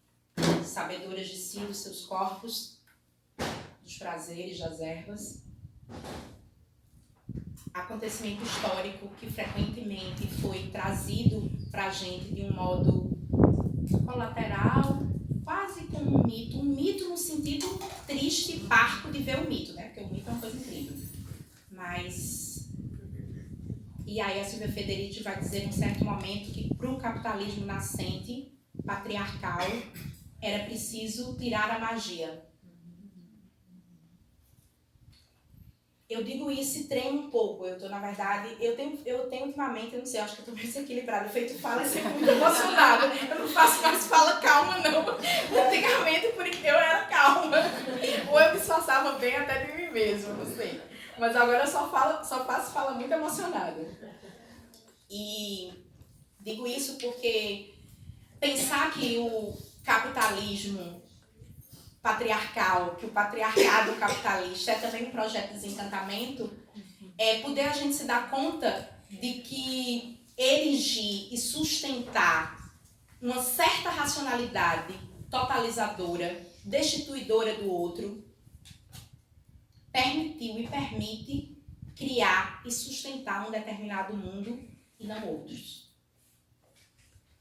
sabedoras de si, dos seus corpos, dos prazeres, das ervas. Acontecimento histórico que frequentemente foi trazido para a gente de um modo colateral, quase como um mito no sentido triste e parco de ver o mito, né? Porque o mito é uma coisa incrível. Mas... E aí a Silvia Federici vai dizer em um certo momento que para o capitalismo nascente, patriarcal, era preciso tirar a magia. Eu digo isso e tremo um pouco. Eu tenho ultimamente, eu não sei, acho que eu tô meio desequilibrada. Feito fala, eu sempre muito emocionada. Eu não faço mais fala calma, não. Antigamente, porque eu era calma. Ou eu me esforçava bem até de mim mesma, não sei. Mas agora eu só faço fala muito emocionada. E digo isso porque pensar que o capitalismo patriarcal, que o patriarcado capitalista é também um projeto de desencantamento, é poder a gente se dar conta de que erigir e sustentar uma certa racionalidade totalizadora, destituidora do outro, permitiu e permite criar e sustentar um determinado mundo e não outros.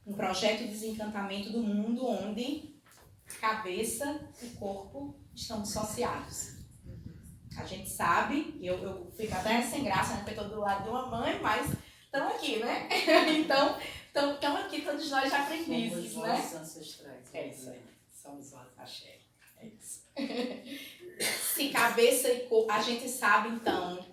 Um projeto de desencantamento do mundo onde cabeça e corpo estão dissociados. A gente sabe, eu fico até sem graça, né? Porque eu tô do lado de uma mãe, mas estamos aqui, né? Então, estamos aqui todos nós já aprendizes, Somos né? vozes ancestrais. É isso aí. Somos vozes. Axé. É isso. Se cabeça e corpo, a gente sabe então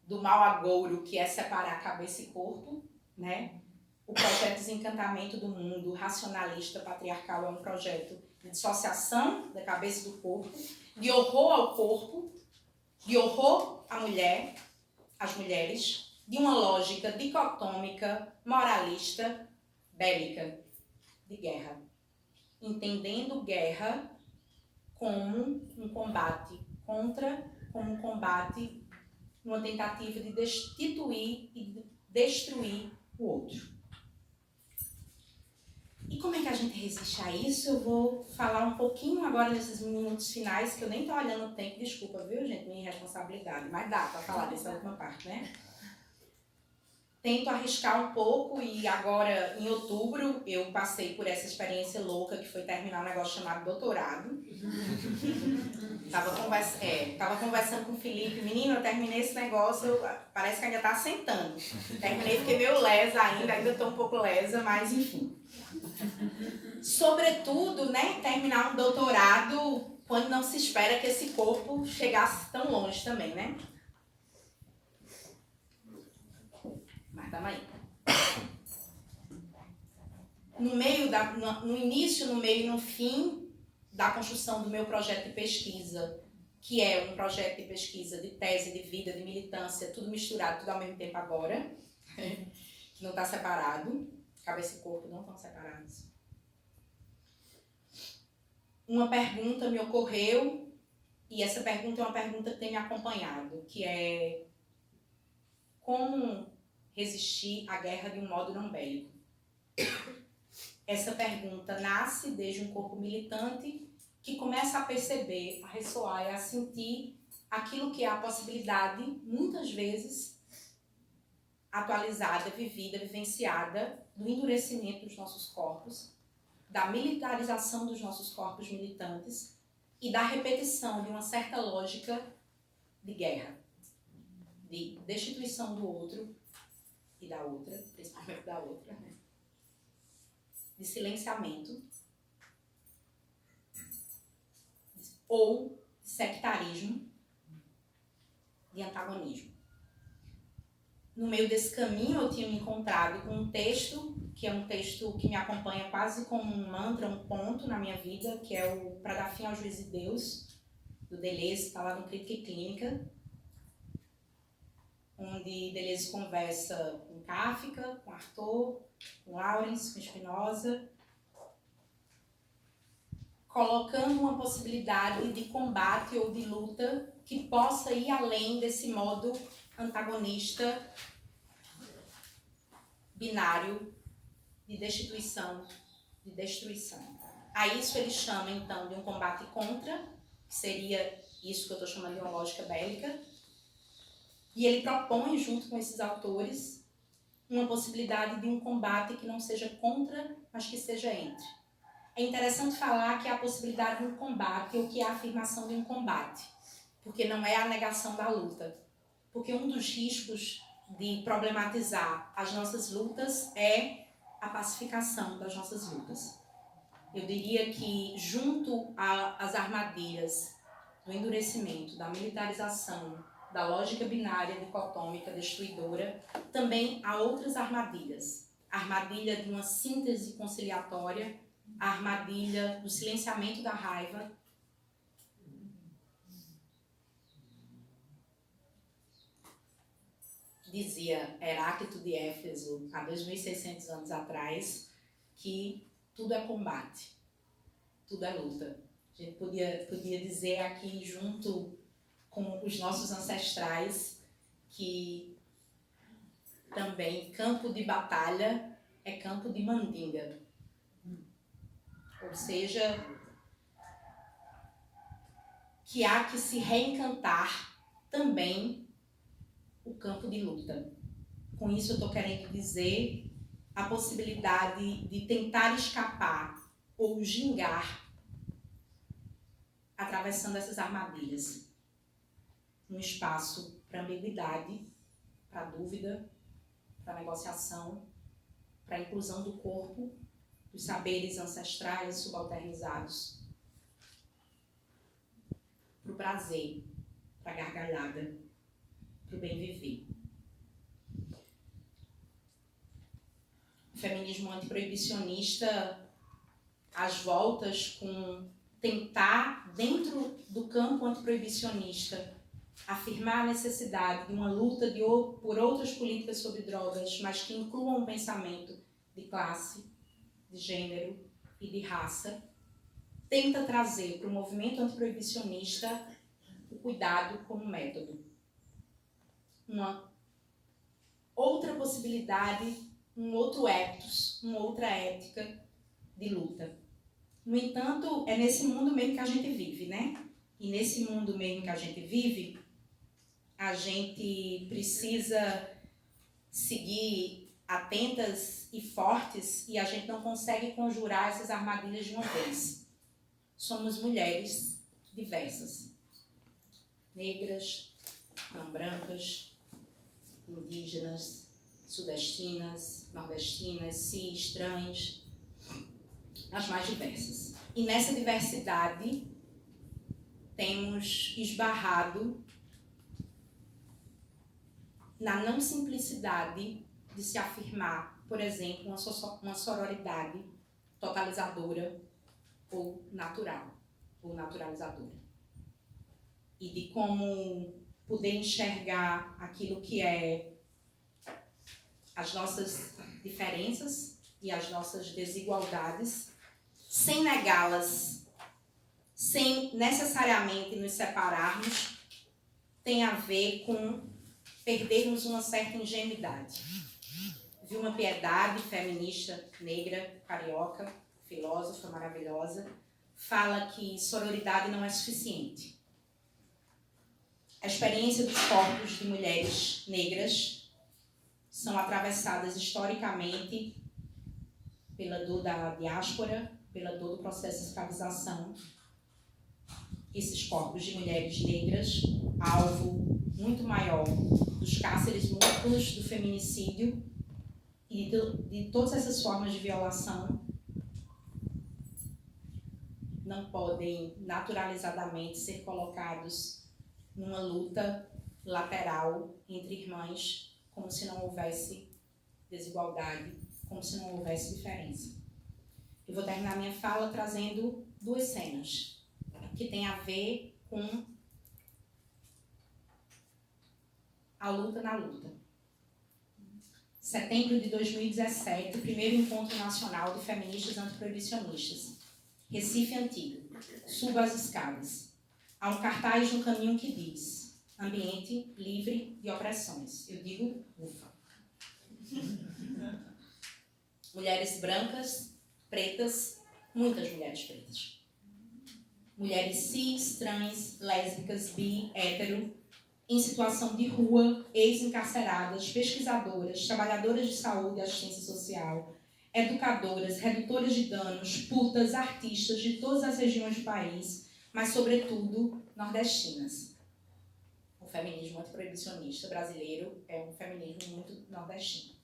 do mau agouro que é separar cabeça e corpo, né? O projeto Desencantamento do Mundo racionalista patriarcal é um projeto de dissociação da cabeça e do corpo, de horror ao corpo, de horror à mulher, às mulheres, de uma lógica dicotômica, moralista, bélica, de guerra. Entendendo guerra como um combate contra, como um combate, uma tentativa de destituir e de destruir o outro. E como é que a gente resiste a isso? Eu vou falar um pouquinho agora nesses minutos finais, que eu nem tô olhando o tempo, desculpa, viu, gente? Minha irresponsabilidade, mas dá pra falar dessa última parte, né? Tento arriscar um pouco e agora, em outubro, eu passei por essa experiência louca que foi terminar um negócio chamado doutorado. Tava conversando com o Felipe, menino, eu terminei esse negócio, parece que ainda tá sentando. Terminei, fiquei meio lesa ainda tô um pouco lesa, mas enfim. Sobretudo, né, terminar um doutorado quando não se espera que esse corpo chegasse tão longe também, né? Mas tamo aí. No início, no meio e no fim da construção do meu projeto de pesquisa, que é um projeto de pesquisa de tese, de vida, de militância, tudo misturado, tudo ao mesmo tempo agora, que não está separado, cabeça e corpo não estão separados. Uma pergunta me ocorreu, e essa pergunta é uma pergunta que tem me acompanhado, que é como resistir à guerra de um modo não bélico. Essa pergunta nasce desde um corpo militante que começa a perceber, a ressoar e a sentir aquilo que é a possibilidade, muitas vezes, atualizada, vivida, vivenciada, do endurecimento dos nossos corpos, da militarização dos nossos corpos militantes e da repetição de uma certa lógica de guerra, de destituição do outro e da outra, principalmente da outra, né? De silenciamento ou de sectarismo, de antagonismo. No meio desse caminho eu tinha me encontrado com um texto, que é um texto que me acompanha quase como um mantra, um ponto na minha vida, que é o Pra Dar Fim ao Juiz de Deus, do Deleuze, está lá no Crítica e Clínica, onde Deleuze conversa com Kafka, com Arthur, com Lawrence, com Spinoza, colocando uma possibilidade de combate ou de luta que possa ir além desse modo antagonista, binário, de destituição, de destruição. A isso ele chama, então, de um combate contra, que seria isso que eu estou chamando de uma lógica bélica, e ele propõe, junto com esses autores, uma possibilidade de um combate que não seja contra, mas que seja entre. É interessante falar que há a possibilidade de um combate, ou que é a afirmação de um combate, porque não é a negação da luta. Porque um dos riscos de problematizar as nossas lutas é a pacificação das nossas lutas. Eu diria que, junto às armadilhas do endurecimento, da militarização, da lógica binária, dicotômica, destruidora, também há outras armadilhas. A armadilha de uma síntese conciliatória, a armadilha do silenciamento da raiva. Dizia Heráclito de Éfeso, há 2.600 anos atrás, que tudo é combate, tudo é luta. A gente podia dizer aqui, junto com os nossos ancestrais, que também campo de batalha é campo de mandinga. Ou seja, que há que se reencantar também o campo de luta. Com isso eu estou querendo dizer a possibilidade de tentar escapar ou gingar, atravessando essas armadilhas. Um espaço para ambiguidade, para dúvida, para negociação, para a inclusão do corpo, dos saberes ancestrais subalternizados, para o prazer, para a gargalhada, para o bem viver. O feminismo antiproibicionista, às voltas com tentar, dentro do campo antiproibicionista, afirmar a necessidade de uma luta por outras políticas sobre drogas, mas que incluam um pensamento de classe, de gênero e de raça, tenta trazer para o movimento antiproibicionista o cuidado como método. Uma outra possibilidade, um outro ethos, uma outra ética de luta. No entanto, é nesse mundo mesmo que a gente vive, né? E nesse mundo mesmo que a gente vive, a gente precisa seguir atentas e fortes e a gente não consegue conjurar essas armadilhas de uma vez. Somos mulheres diversas, negras, não brancas, indígenas, sudestinas, nordestinas, cis, trans, as mais diversas. E nessa diversidade temos esbarrado na não simplicidade de se afirmar, por exemplo, uma sororidade totalizadora ou natural, ou naturalizadora. E de como poder enxergar aquilo que é as nossas diferenças e as nossas desigualdades, sem negá-las, sem necessariamente nos separarmos, tem a ver com perdermos uma certa ingenuidade. Vilma Piedade, feminista negra, carioca, filósofa maravilhosa, fala que sororidade não é suficiente. A experiência dos corpos de mulheres negras são atravessadas historicamente pela dor da diáspora, pela dor do processo de escravização. Esses corpos de mulheres negras, alvo muito maior dos cárceres múltiplos, do feminicídio e de todas essas formas de violação, não podem naturalizadamente ser colocados numa luta lateral entre irmãs, como se não houvesse desigualdade, como se não houvesse diferença. Eu vou terminar minha fala trazendo duas cenas que têm a ver com a luta na luta. Setembro de 2017, primeiro encontro nacional de feministas antiproibicionistas. Recife Antigo. Suba as escadas. Há um cartaz no caminho que diz: ambiente livre de opressões. Eu digo, ufa. Mulheres brancas, pretas, muitas mulheres pretas. Mulheres cis, trans, lésbicas, bi, hétero, em situação de rua, ex-encarceradas, pesquisadoras, trabalhadoras de saúde e assistência social, educadoras, redutoras de danos, putas, artistas de todas as regiões do país, mas, sobretudo, nordestinas. O feminismo antiproibicionista brasileiro é um feminismo muito nordestino.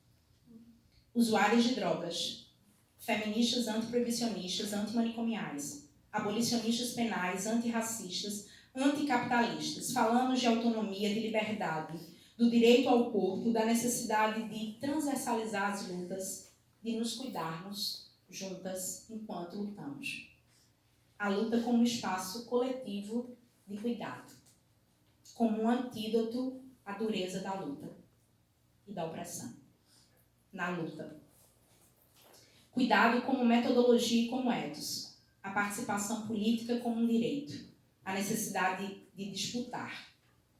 Usuários de drogas, feministas antiproibicionistas, antimanicomiais, abolicionistas penais, antirracistas, anticapitalistas. Falamos de autonomia, de liberdade, do direito ao corpo, da necessidade de transversalizar as lutas, de nos cuidarmos juntas enquanto lutamos. A luta como espaço coletivo de cuidado, como um antídoto à dureza da luta e da opressão. Na luta. Cuidado como metodologia e como ethos. A participação política como um direito. A necessidade de disputar.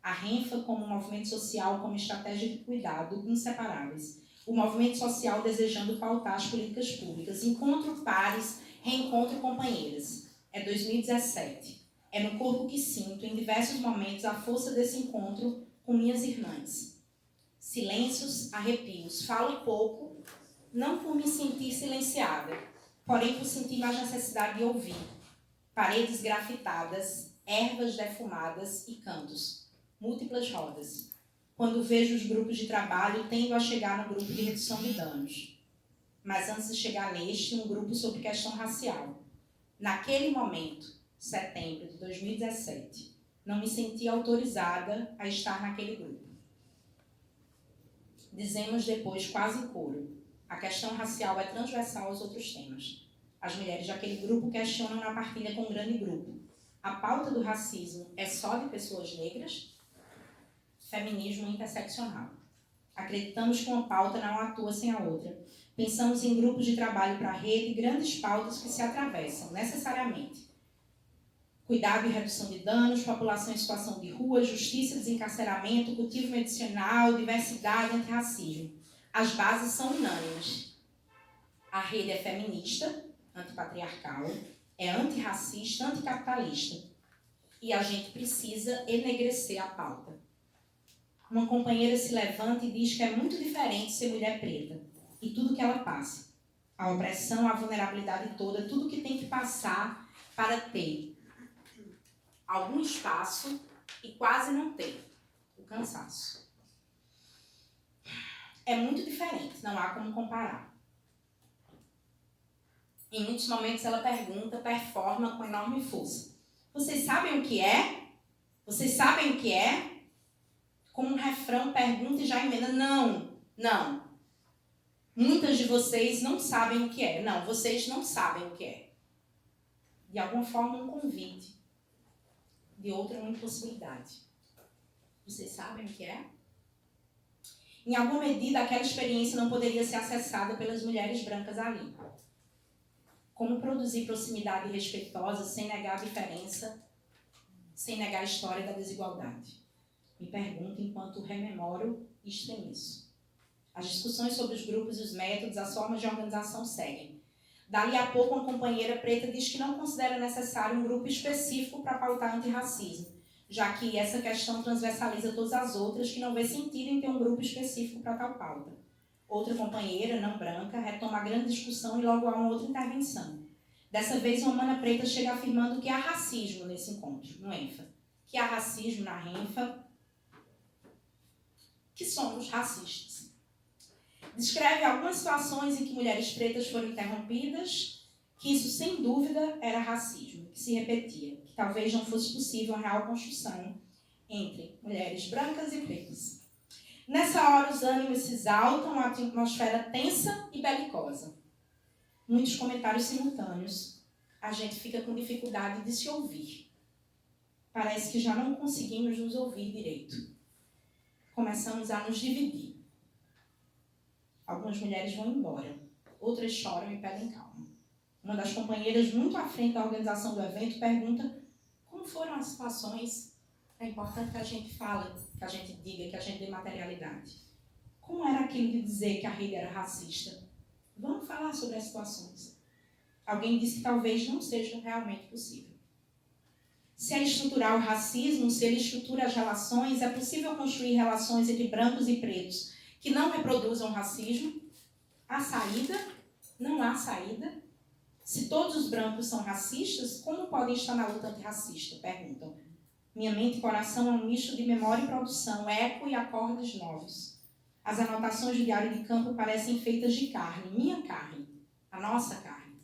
A renfa como um movimento social, como estratégia de cuidado, inseparáveis. O movimento social desejando pautar as políticas públicas. Encontro pares, reencontro companheiras. É 2017. É no corpo que sinto, em diversos momentos, a força desse encontro com minhas irmãs. Silêncios, arrepios. Falo pouco, não por me sentir silenciada, porém por sentir mais necessidade de ouvir. Paredes grafitadas, ervas defumadas e cantos, múltiplas rodas. Quando vejo os grupos de trabalho, tendo a chegar no grupo de redução de danos. Mas antes de chegar neste, um grupo sobre questão racial. Naquele momento, setembro de 2017, não me senti autorizada a estar naquele grupo. Dizemos depois, quase em coro, a questão racial é transversal aos outros temas. As mulheres daquele grupo questionam na partilha com um grande grupo. A pauta do racismo é só de pessoas negras? Feminismo interseccional. Acreditamos que uma pauta não atua sem a outra. Pensamos em grupos de trabalho para a rede, grandes pautas que se atravessam, necessariamente. Cuidado e redução de danos, população em situação de rua, justiça, desencarceramento, cultivo medicinal, diversidade, antirracismo. As bases são unânimes. A rede é feminista, antipatriarcal, é antirracista, anticapitalista. E a gente precisa enegrecer a pauta. Uma companheira se levanta e diz que é muito diferente ser mulher preta. E tudo que ela passa. A opressão, a vulnerabilidade toda, tudo que tem que passar para ter algum espaço e quase não ter. O cansaço. É muito diferente, não há como comparar. Em muitos momentos ela performa com enorme força. Vocês sabem o que é? Vocês sabem o que é? Como um refrão, pergunta e já emenda. Não. Muitas de vocês não sabem o que é. Não, vocês não sabem o que é. De alguma forma, um convite. De outra, uma impossibilidade. Vocês sabem o que é? Em alguma medida, aquela experiência não poderia ser acessada pelas mulheres brancas ali. Como produzir proximidade respeitosa sem negar a diferença, sem negar a história da desigualdade? Me pergunto enquanto rememoro e estremeço. As discussões sobre os grupos e os métodos, as formas de organização seguem. Dali a pouco, uma companheira preta diz que não considera necessário um grupo específico para pautar antirracismo, já que essa questão transversaliza todas as outras, que não vê sentido em ter um grupo específico para tal pauta. Outra companheira, não branca, retoma a grande discussão e logo há uma outra intervenção. Dessa vez, uma mana preta chega afirmando que há racismo nesse encontro, no ENFA. Que há racismo na RENFA, que somos racistas. Descreve algumas situações em que mulheres pretas foram interrompidas, que isso, sem dúvida, era racismo, que se repetia, que talvez não fosse possível uma real construção entre mulheres brancas e pretas. Nessa hora, os ânimos se exaltam, a atmosfera tensa e belicosa. Muitos comentários simultâneos. A gente fica com dificuldade de se ouvir. Parece que já não conseguimos nos ouvir direito. Começamos a nos dividir. Algumas mulheres vão embora, outras choram e pedem calma. Uma das companheiras, muito à frente da organização do evento, pergunta como foram as situações. É importante que a gente fale, que a gente diga, que a gente dê materialidade. Como era aquilo de dizer que a rede era racista? Vamos falar sobre as situações. Alguém disse que talvez não seja realmente possível. Se é estruturar o racismo, se ele estrutura as relações, é possível construir relações entre brancos e pretos que não reproduzam o racismo? Há saída? Não há saída? Se todos os brancos são racistas, como podem estar na luta antirracista? Perguntam. Minha mente e coração é um misto de memória e produção, eco e acordes novos. As anotações do diário de campo parecem feitas de carne, minha carne, a nossa carne.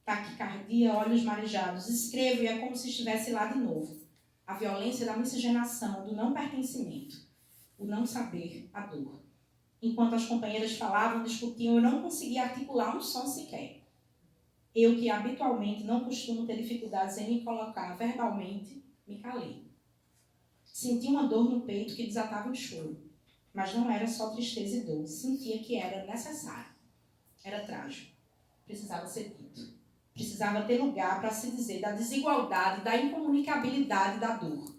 Taquicardia, olhos marejados, escrevo e é como se estivesse lá de novo. A violência da miscigenação, do não pertencimento, o não saber, a dor. Enquanto as companheiras falavam, discutiam, eu não conseguia articular um som sequer. Eu, que habitualmente não costumo ter dificuldades em me colocar verbalmente, me calei. Senti uma dor no peito que desatava em choro. Mas não era só tristeza e dor. Sentia que era necessário. Era trágico. Precisava ser dito. Precisava ter lugar para se dizer da desigualdade, da incomunicabilidade da dor.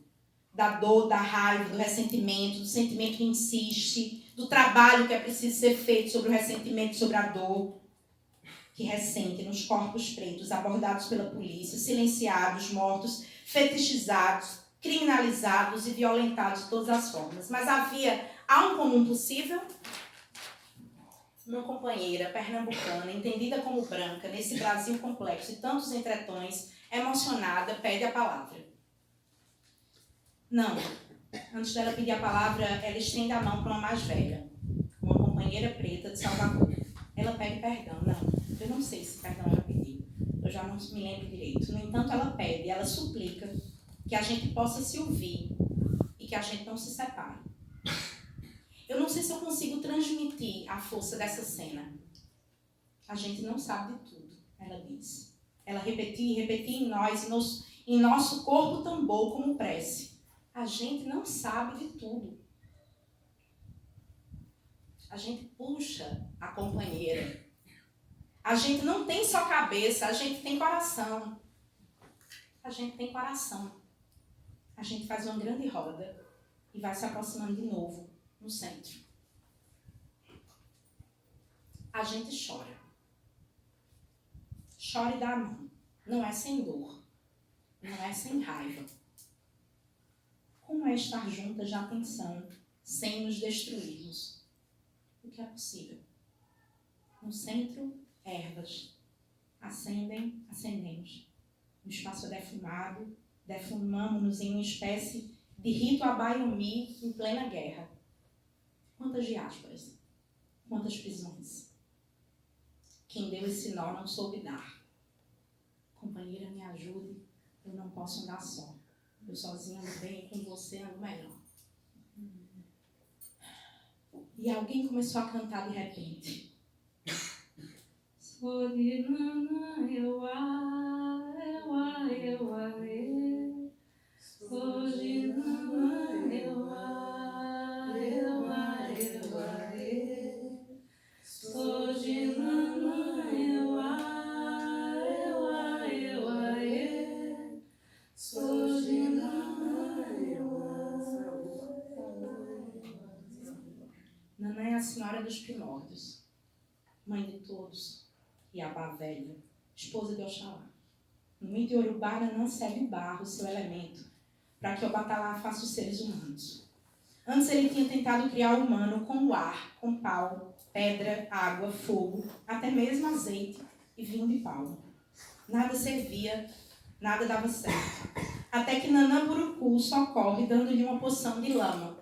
Da dor, da raiva, do ressentimento, do sentimento que insiste, do trabalho que é preciso ser feito sobre o ressentimento, sobre a dor que ressente nos corpos pretos abordados pela polícia, silenciados, mortos, fetichizados, criminalizados e violentados de todas as formas. Mas há um comum possível? Uma companheira pernambucana, entendida como branca, nesse Brasil complexo e tantos entretões, emocionada, pede a palavra. Não. Antes dela pedir a palavra, ela estende a mão para uma mais velha, uma companheira preta de Salvador. Ela pede perdão. Não, eu não sei se perdão ela pediu. Eu já não me lembro direito. No entanto, ela pede, ela suplica que a gente possa se ouvir e que a gente não se separe. Eu não sei se eu consigo transmitir a força dessa cena. A gente não sabe de tudo, ela diz. Ela repetia em nós, em nosso corpo tambor como prece. A gente não sabe de tudo. A gente puxa a companheira. A gente não tem só cabeça, a gente tem coração. A gente tem coração. A gente faz uma grande roda e vai se aproximando de novo no centro. A gente chora. Chora e dá a mão. Não é sem dor. Não é sem raiva. Como é estar juntas na tensão, sem nos destruirmos? O que é possível? No centro, ervas. Acendemos. O espaço é defumado, defumamos-nos em uma espécie de rito abaiomi em plena guerra. Quantas diásporas? Quantas prisões? Quem deu esse nó não soube dar. Companheira, me ajude, eu não posso andar só. Eu sozinha ando bem e com você ando melhor. E alguém começou a cantar de repente. Nanã é a senhora dos primórdios, mãe de todos, Iabá velha, esposa de Oxalá. No mito Yorubá, Nanã segue o barro, seu elemento, para que Obatalá faça os seres humanos. Antes ele tinha tentado criar o humano com o ar, com pau, pedra, água, fogo, até mesmo azeite e vinho de palma. Nada servia, nada dava certo. Até que Nanã Burucu socorre dando-lhe uma poção de lama.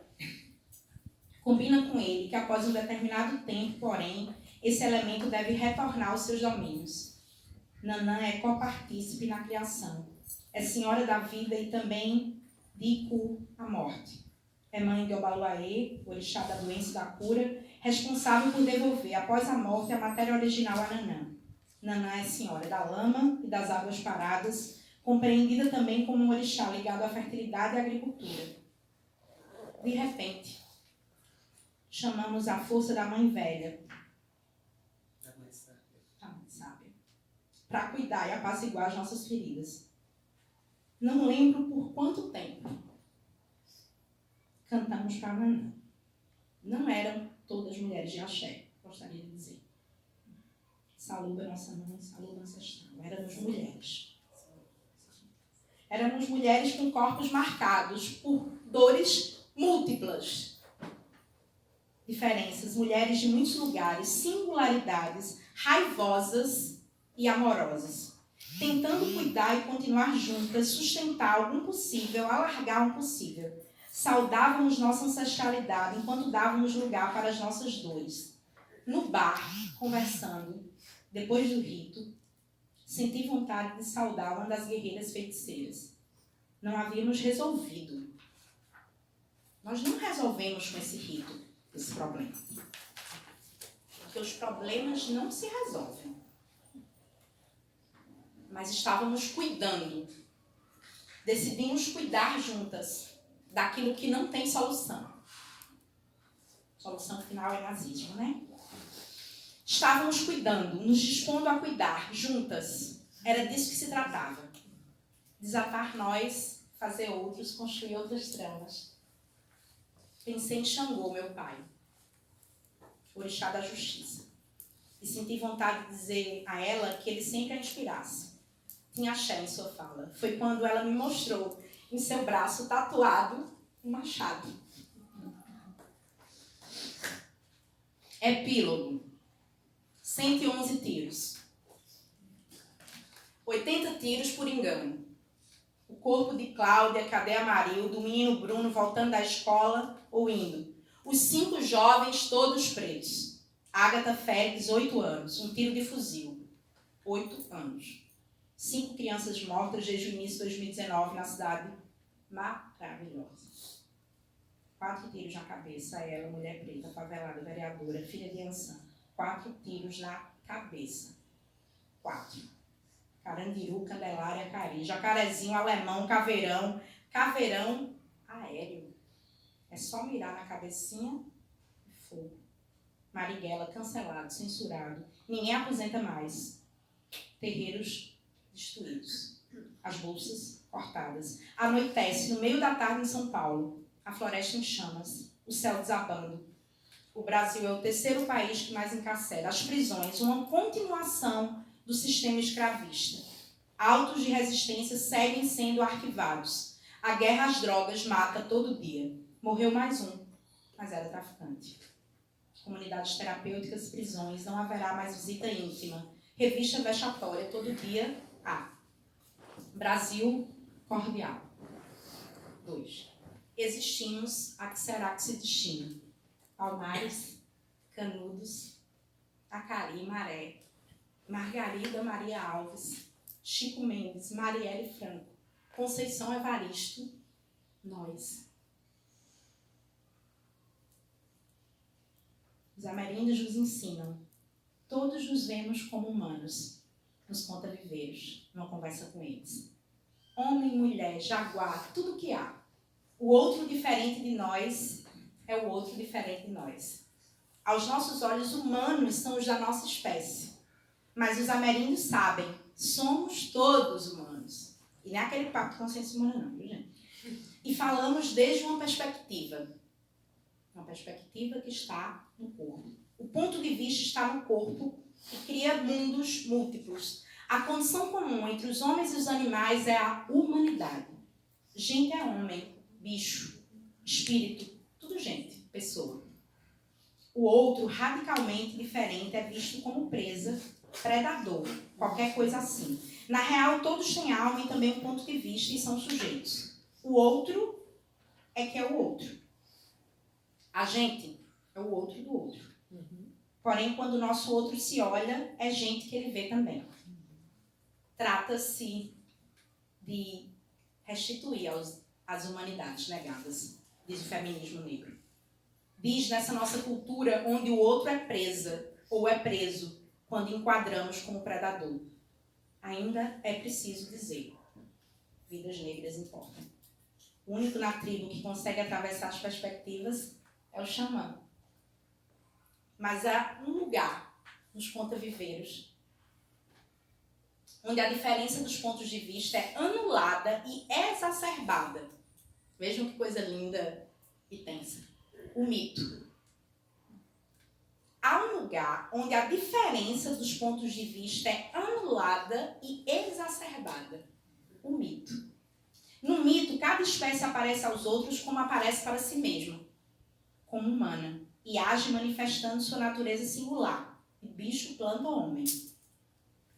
Combina com ele que após um determinado tempo, porém, esse elemento deve retornar aos seus domínios. Nanã é copartícipe na criação. É senhora da vida e também de Iku, a morte. É mãe de Obaluaê, o orixá da doença e da cura, responsável por devolver, após a morte, a matéria original a Nanã. Nanã é senhora da lama e das águas paradas, compreendida também como um orixá ligado à fertilidade e à agricultura. De repente, chamamos a força da mãe velha, da mãe sábia, para cuidar e apaziguar as nossas feridas. Não lembro por quanto tempo cantamos para Nanã. Não eram todas mulheres de axé, gostaria de dizer. Saluba nossa mãe, saluba ancestral. Éramos mulheres. Éramos mulheres com corpos marcados por dores múltiplas. Diferenças, mulheres de muitos lugares, singularidades, raivosas e amorosas. Tentando cuidar e continuar juntas, sustentar algum possível, alargar um possível. Saudávamos nossa ancestralidade enquanto dávamos lugar para as nossas dores. No bar, conversando, depois do rito, senti vontade de saudar uma das guerreiras feiticeiras. Não havíamos resolvido. Nós não resolvemos com esse rito esse problema. Porque os problemas não se resolvem. Mas estávamos cuidando. Decidimos cuidar juntas daquilo que não tem solução. Solução final é nazismo, né? Estávamos cuidando, nos dispondo a cuidar juntas. Era disso que se tratava. Desatar nós, fazer outros, construir outras tramas. Pensei em Xangô, meu pai, orixá da justiça. E senti vontade de dizer a ela que ele sempre a inspirasse. Tinha axé em sua fala. Foi quando ela me mostrou em seu braço tatuado um machado. Epílogo. 111 tiros. 80 tiros por engano. O corpo de Cláudia, cadê Amarildo, o menino Bruno voltando da escola ou indo. Os 5 jovens, todos presos. Ágata Félix, 8 anos, um tiro de fuzil. 8 anos. 5 crianças mortas desde o início de 2019 na cidade maravilhosa. 4 tiros na cabeça, ela, mulher preta, favelada, vereadora, filha de Ançã. 4 tiros na cabeça. 4. Carandiru, Candelária, Cari, Jacarezinho, Alemão, Caveirão, Caveirão aéreo. É só mirar na cabecinha e fogo. Marighella, cancelado, censurado. Ninguém aposenta mais. Terreiros destruídos. As bolsas cortadas. Anoitece no meio da tarde em São Paulo. A floresta em chamas. O céu desabando. O Brasil é o 3º país que mais encarcera. As prisões, uma continuação do sistema escravista. Autos de resistência seguem sendo arquivados. A guerra às drogas mata todo dia. Morreu mais um, mas era traficante. Comunidades terapêuticas, prisões, não haverá mais visita íntima. Revista vexatória, todo dia há. Brasil cordial. 2. Existimos, a que será que se destina? Palmares, Canudos, Acari, Maré, Margarida Maria Alves, Chico Mendes, Marielle Franco, Conceição Evaristo, nós. Os ameríndios nos ensinam. Todos nos vemos como humanos. Nos conta viveiros, não conversa com eles. Homem, mulher, jaguar, tudo que há. O outro diferente de nós é o outro diferente de nós. Aos nossos olhos, humanos são os da nossa espécie. Mas os ameríndios sabem, somos todos humanos. E não é aquele papo de consciência humana não, viu, gente? E falamos desde uma perspectiva que está no corpo. O ponto de vista está no corpo e cria mundos múltiplos. A condição comum entre os homens e os animais é a humanidade. Gente é homem, bicho, espírito, tudo gente, pessoa. O outro, radicalmente diferente, é visto como presa, predador, qualquer coisa assim. Na real, todos têm alma e também um ponto de vista e são sujeitos. O outro é que é o outro. A gente é o outro do outro. Porém, quando o nosso outro se olha, é gente que ele vê também. Trata-se de restituir às humanidades negadas, diz o feminismo negro. Diz nessa nossa cultura onde o outro é presa ou é preso quando enquadramos como predador. Ainda é preciso dizer, vidas negras importam. O único na tribo que consegue atravessar as perspectivas é o xamã. Mas há um lugar nos conta-viveiros onde a diferença dos pontos de vista é anulada e exacerbada. Vejam que coisa linda e tensa. O mito. Há um lugar onde a diferença dos pontos de vista é anulada e exacerbada. O mito. No mito, cada espécie aparece aos outros como aparece para si mesma, como humana, e age manifestando sua natureza singular, de bicho, planta ou homem.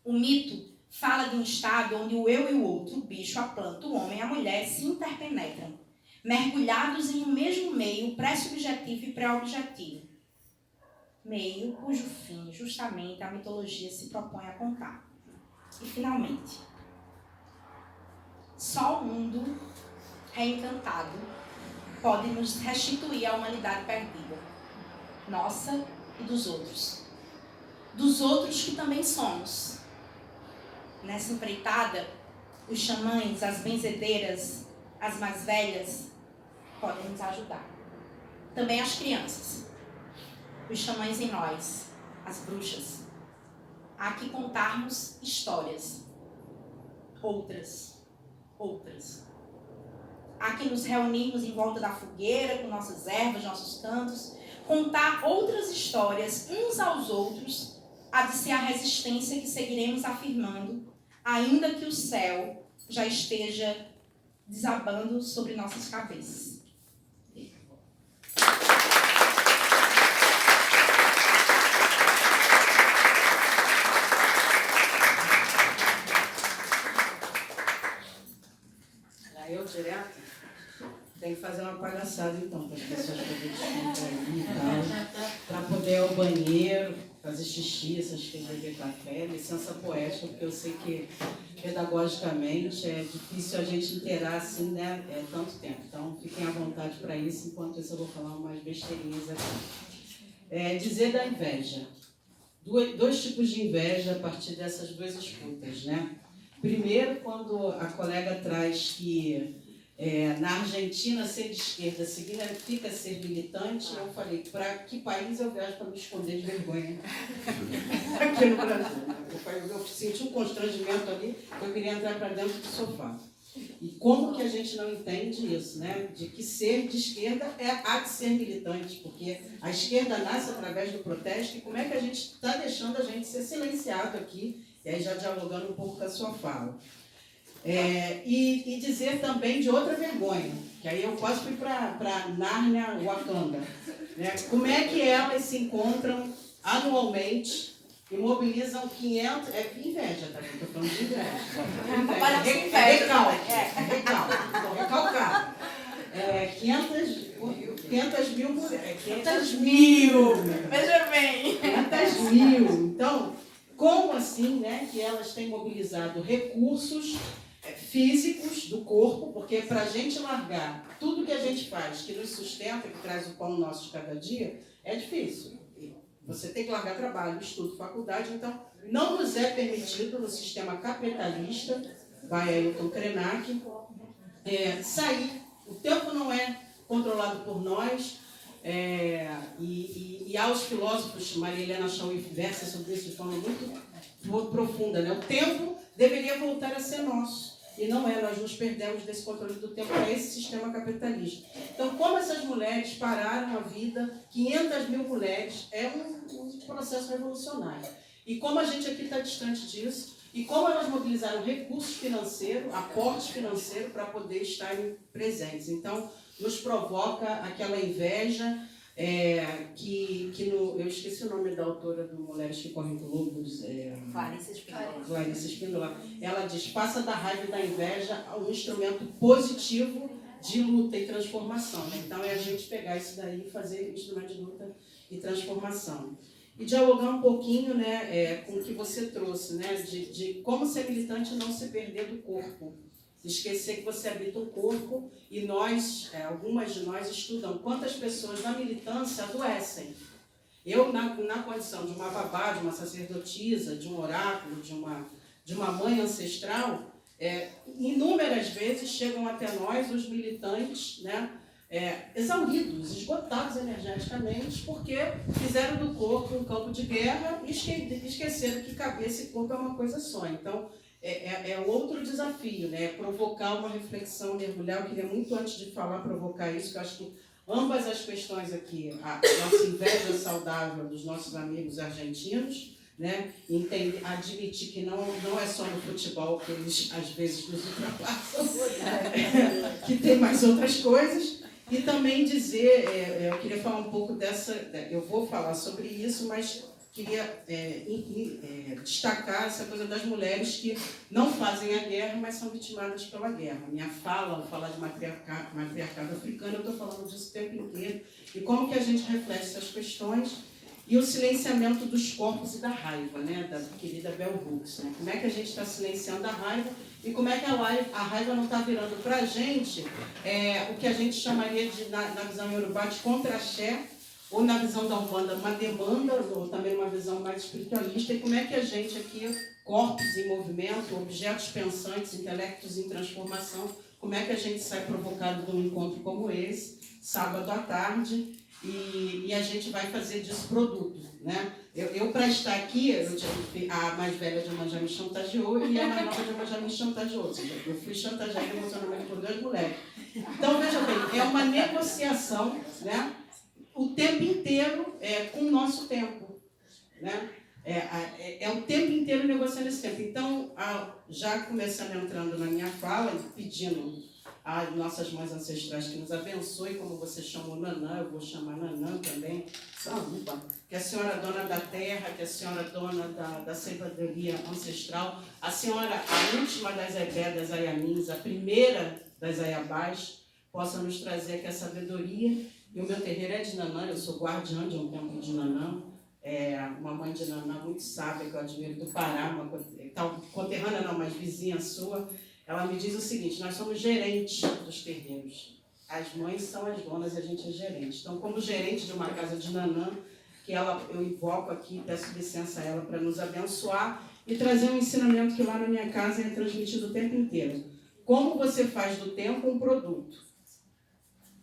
O mito fala de um estado onde o eu e o outro, o bicho, a planta, o homem e a mulher, se interpenetram, mergulhados em um mesmo meio pré-subjetivo e pré-objetivo. Meio cujo fim, justamente, a mitologia se propõe a contar. E, finalmente, só o mundo reencantado pode nos restituir à humanidade perdida, nossa e dos outros. Dos outros que também somos. Nessa empreitada, os xamãs, as benzedeiras, as mais velhas, podem nos ajudar. Também as crianças. Os xamãs em nós, as bruxas. Há que contarmos histórias. Outras. Há que nos reunirmos em volta da fogueira, com nossas ervas, nossos cantos, contar outras histórias uns aos outros, há de ser a resistência que seguiremos afirmando, ainda que o céu já esteja desabando sobre nossas cabeças. engraçado, então, para as pessoas poderem descontrair e tal, para poder ir ao banheiro, fazer xixi, essas coisas, beber café, licença poética, porque eu sei que pedagogicamente é difícil a gente inteirar assim, né, tanto tempo. Então, fiquem à vontade para isso, enquanto isso eu vou falar umas besteirinhas aqui. Dizer da inveja. Dois tipos de inveja a partir dessas duas escutas, né? Primeiro, quando a colega traz que na Argentina ser de esquerda significa ser militante, eu falei, para que país eu viajo para me esconder de vergonha? Aqui no Brasil. Eu senti um constrangimento ali, eu queria entrar para dentro do sofá. E como que a gente não entende isso, né? De que ser de esquerda há de ser militante, porque a esquerda nasce através do protesto, e como é que a gente está deixando a gente ser silenciado aqui, e aí já dialogando um pouco com a sua fala. E dizer também de outra vergonha, que aí eu quase fui para Nárnia, Wakanda. Né? Como é que elas se encontram anualmente e mobilizam 500... inveja, tá? Estou falando de inveja. Recalcar. 500 mil mulheres. 500 mil! Veja bem! 500 mil! Então, como assim, né, que elas têm mobilizado recursos físicos do corpo, porque para a gente largar tudo que a gente faz, que nos sustenta, que traz o pão nosso de cada dia, é difícil. Você tem que largar trabalho, estudo, faculdade, então não nos é permitido no sistema capitalista, vai Ailton Krenak, sair. O tempo não é controlado por nós, e há os filósofos, Maria Helena Schauif versa sobre isso de forma muito profunda, né? O tempo deveria voltar a ser nosso. E não é, nós nos perdemos desse controle do tempo para esse sistema capitalista. Então, como essas mulheres pararam a vida, 500 mil mulheres, é um processo revolucionário. E como a gente aqui está distante disso, e como elas mobilizaram recursos financeiros, aportes financeiros para poder estarem presentes. Então, nos provoca aquela inveja, eu esqueci o nome da autora do Mulheres que Correm com Lobos. Clarice Spindola. Ela diz, faça da raiva e da inveja um instrumento positivo de luta e transformação. Né? Então, é a gente pegar isso daí e fazer instrumento de luta e transformação. E dialogar um pouquinho, né, com o que você trouxe, né, de como ser militante e não se perder do corpo. Esquecer que você habita um corpo e nós, algumas de nós estudam quantas pessoas na militância adoecem. Eu, na condição de uma babá, de uma sacerdotisa, de um oráculo, de uma mãe ancestral, inúmeras vezes chegam até nós os militantes, né, exauridos, esgotados energeticamente, porque fizeram do corpo um campo de guerra e esqueceram que cabeça e corpo é uma coisa só. Então, outro desafio, né? Provocar uma reflexão, mergulhar. Eu queria muito, antes de falar, provocar isso, que eu acho que ambas as questões aqui, a nossa inveja saudável dos nossos amigos argentinos, né? Admitir que não é só no futebol que eles às vezes nos ultrapassam, que tem mais outras coisas, e também dizer, eu queria falar um pouco eu vou falar sobre isso, mas queria destacar essa coisa das mulheres que não fazem a guerra, mas são vitimadas pela guerra. Minha fala, ao falar de matriarcado africano, eu estou falando disso o tempo inteiro. E como que a gente reflete essas questões e o silenciamento dos corpos e da raiva, né, da querida Bell Hooks. Né? Como é que a gente está silenciando a raiva e como é que a raiva não está virando para a gente o que a gente chamaria, na visão iorubá, de contra-axé, ou na visão da Umbanda, uma demanda, ou também uma visão mais espiritualista, e como é que a gente aqui, corpos em movimento, objetos pensantes, intelectos em transformação, como é que a gente sai provocado de um encontro como esse, sábado à tarde, e a gente vai fazer disso produto, né? Eu para estar aqui, a mais velha de uma já me chantageou e a mais nova de uma já me chantageou, ou seja, eu fui chantageada emocionalmente por 2 mulheres. Então, veja bem, é uma negociação, né? O tempo inteiro com o nosso tempo, né? O tempo inteiro negociando esse tempo. Então, já começando entrando na minha fala, pedindo às nossas mães ancestrais que nos abençoe, como você chamou Nanã, eu vou chamar Nanã também, que a senhora é dona da terra, que a senhora é dona da sabedoria ancestral, a senhora, a última das Ebé, das Ayamins, a primeira das Ayabás, possa nos trazer aqui a sabedoria. E o meu terreiro é de Nanã, eu sou guardiã de um templo de Nanã, uma mãe de Nanã muito sábia, que eu admiro, do Pará, conterrânea não, mas vizinha sua. Ela me diz o seguinte: nós somos gerentes dos terreiros. As mães são as donas e a gente é gerente. Então, como gerente de uma casa de Nanã, que eu invoco aqui, peço licença a ela para nos abençoar e trazer um ensinamento que lá na minha casa é transmitido o tempo inteiro. Como você faz do tempo um produto?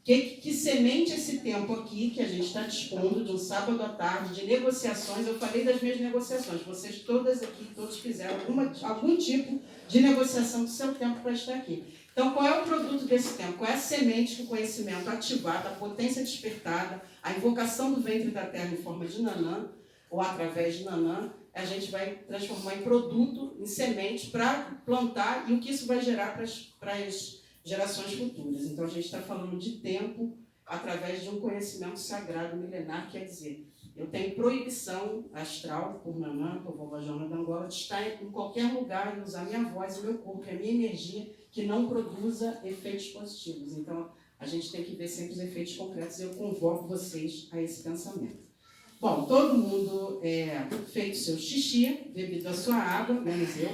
Que semente esse tempo aqui, que a gente está dispondo de um sábado à tarde, de negociações? Eu falei das minhas negociações. Vocês todas aqui, todos fizeram algum tipo de negociação do seu tempo para estar aqui. Então, qual é o produto desse tempo? Qual é a semente do conhecimento ativada, a potência despertada, a invocação do ventre da terra em forma de Nanã, ou através de Nanã, a gente vai transformar em produto, em semente, para plantar, e o que isso vai gerar para as gerações futuras. Então, a gente está falando de tempo através de um conhecimento sagrado milenar, quer dizer, eu tenho proibição astral, por Nanã, por vovó Joana da Angola, de estar em qualquer lugar e usar minha voz e meu corpo, e a minha energia, que não produza efeitos positivos. Então, a gente tem que ver sempre os efeitos concretos, e eu convoco vocês a esse pensamento. Bom, todo mundo feito seu xixi, bebido a sua água, menos eu.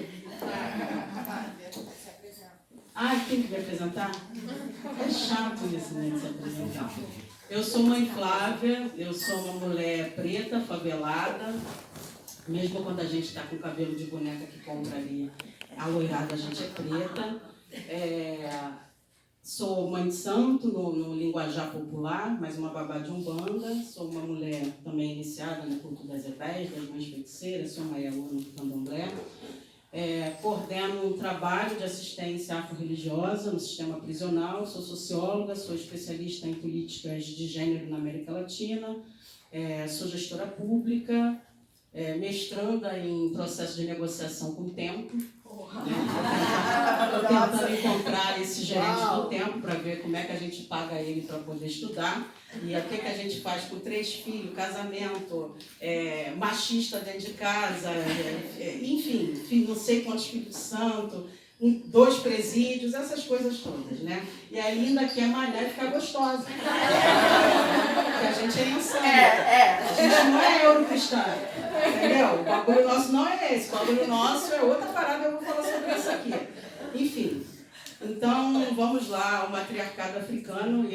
Quem que vai apresentar? É chato isso, né, de se apresentar. Eu sou mãe Flávia, eu sou uma mulher preta, favelada. Mesmo quando a gente está com o cabelo de boneca que compra ali, a loirada, a gente é preta. Sou mãe de santo no linguajar popular, mas uma babá de Umbanda. Sou uma mulher também iniciada no culto das Ebés, das mães feiticeiras, sou uma Iaúna no Candomblé. Coordeno um trabalho de assistência afro-religiosa no sistema prisional, sou socióloga, sou especialista em políticas de gênero na América Latina, sou gestora pública, mestranda em processo de negociação com o tempo. Estou tentando encontrar esse gerente do tempo para ver como é que a gente paga ele para poder estudar. E o que a gente faz com 3 filhos, casamento, machista dentro de casa, enfim, não sei quantos Espírito Santo, 2 presídios, essas coisas todas, né? E ainda quer malhar e ficar gostosa. Porque a gente é insano. A gente não é eurocristã. Entendeu? O bagulho nosso não é esse. O bagulho nosso é outra parada, eu vou falar sobre isso aqui. Enfim. Então, vamos lá, o matriarcado africano.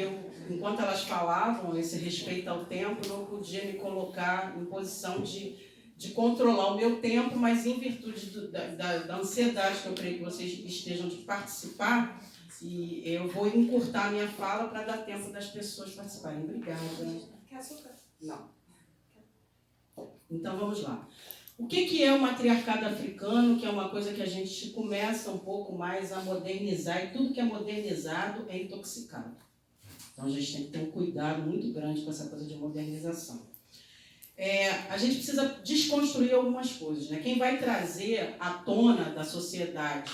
Enquanto elas falavam esse respeito ao tempo, não podia me colocar em posição de controlar o meu tempo, mas em virtude da ansiedade que eu creio que vocês estejam de participar, e eu vou encurtar a minha fala para dar tempo das pessoas participarem. Obrigada. Quer açúcar? Não. Então, vamos lá. O que é o matriarcado africano, que é uma coisa que a gente começa um pouco mais a modernizar, e tudo que é modernizado é intoxicado. Então, a gente tem que ter um cuidado muito grande com essa coisa de modernização. A gente precisa desconstruir algumas coisas, né? Quem vai trazer à tona da sociedade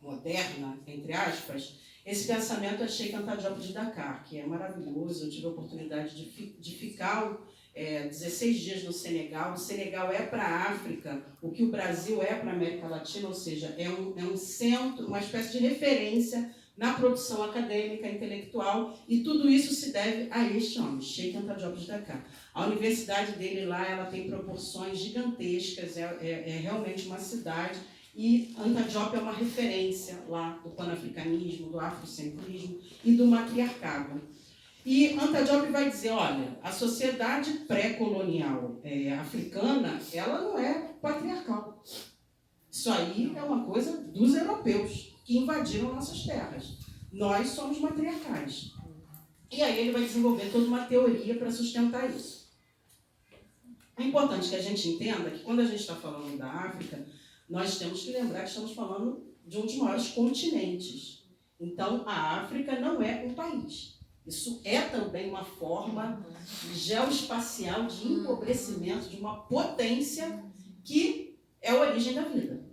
moderna, entre aspas, esse pensamento é Sheikh Anta Diop de Dakar, que é maravilhoso. Eu tive a oportunidade de ficar 16 dias no Senegal. O Senegal é para a África o que o Brasil é para a América Latina, ou seja, é um centro, uma espécie de referência na produção acadêmica, intelectual, e tudo isso se deve a este homem, Sheikh Anta Diop de Dakar. A universidade dele lá, ela tem proporções gigantescas, é realmente uma cidade, e Anta Diop é uma referência lá do panafricanismo, do afrocentrismo e do matriarcado. E Anta Diop vai dizer, olha, a sociedade pré-colonial africana, ela não é patriarcal. Isso aí é uma coisa dos europeus, que invadiram nossas terras. Nós somos matriarcais. E aí ele vai desenvolver toda uma teoria para sustentar isso. É importante que a gente entenda que quando a gente está falando da África, nós temos que lembrar que estamos falando de um dos maiores continentes. Então, a África não é um país. Isso é também uma forma geoespacial de empobrecimento de uma potência que é a origem da vida.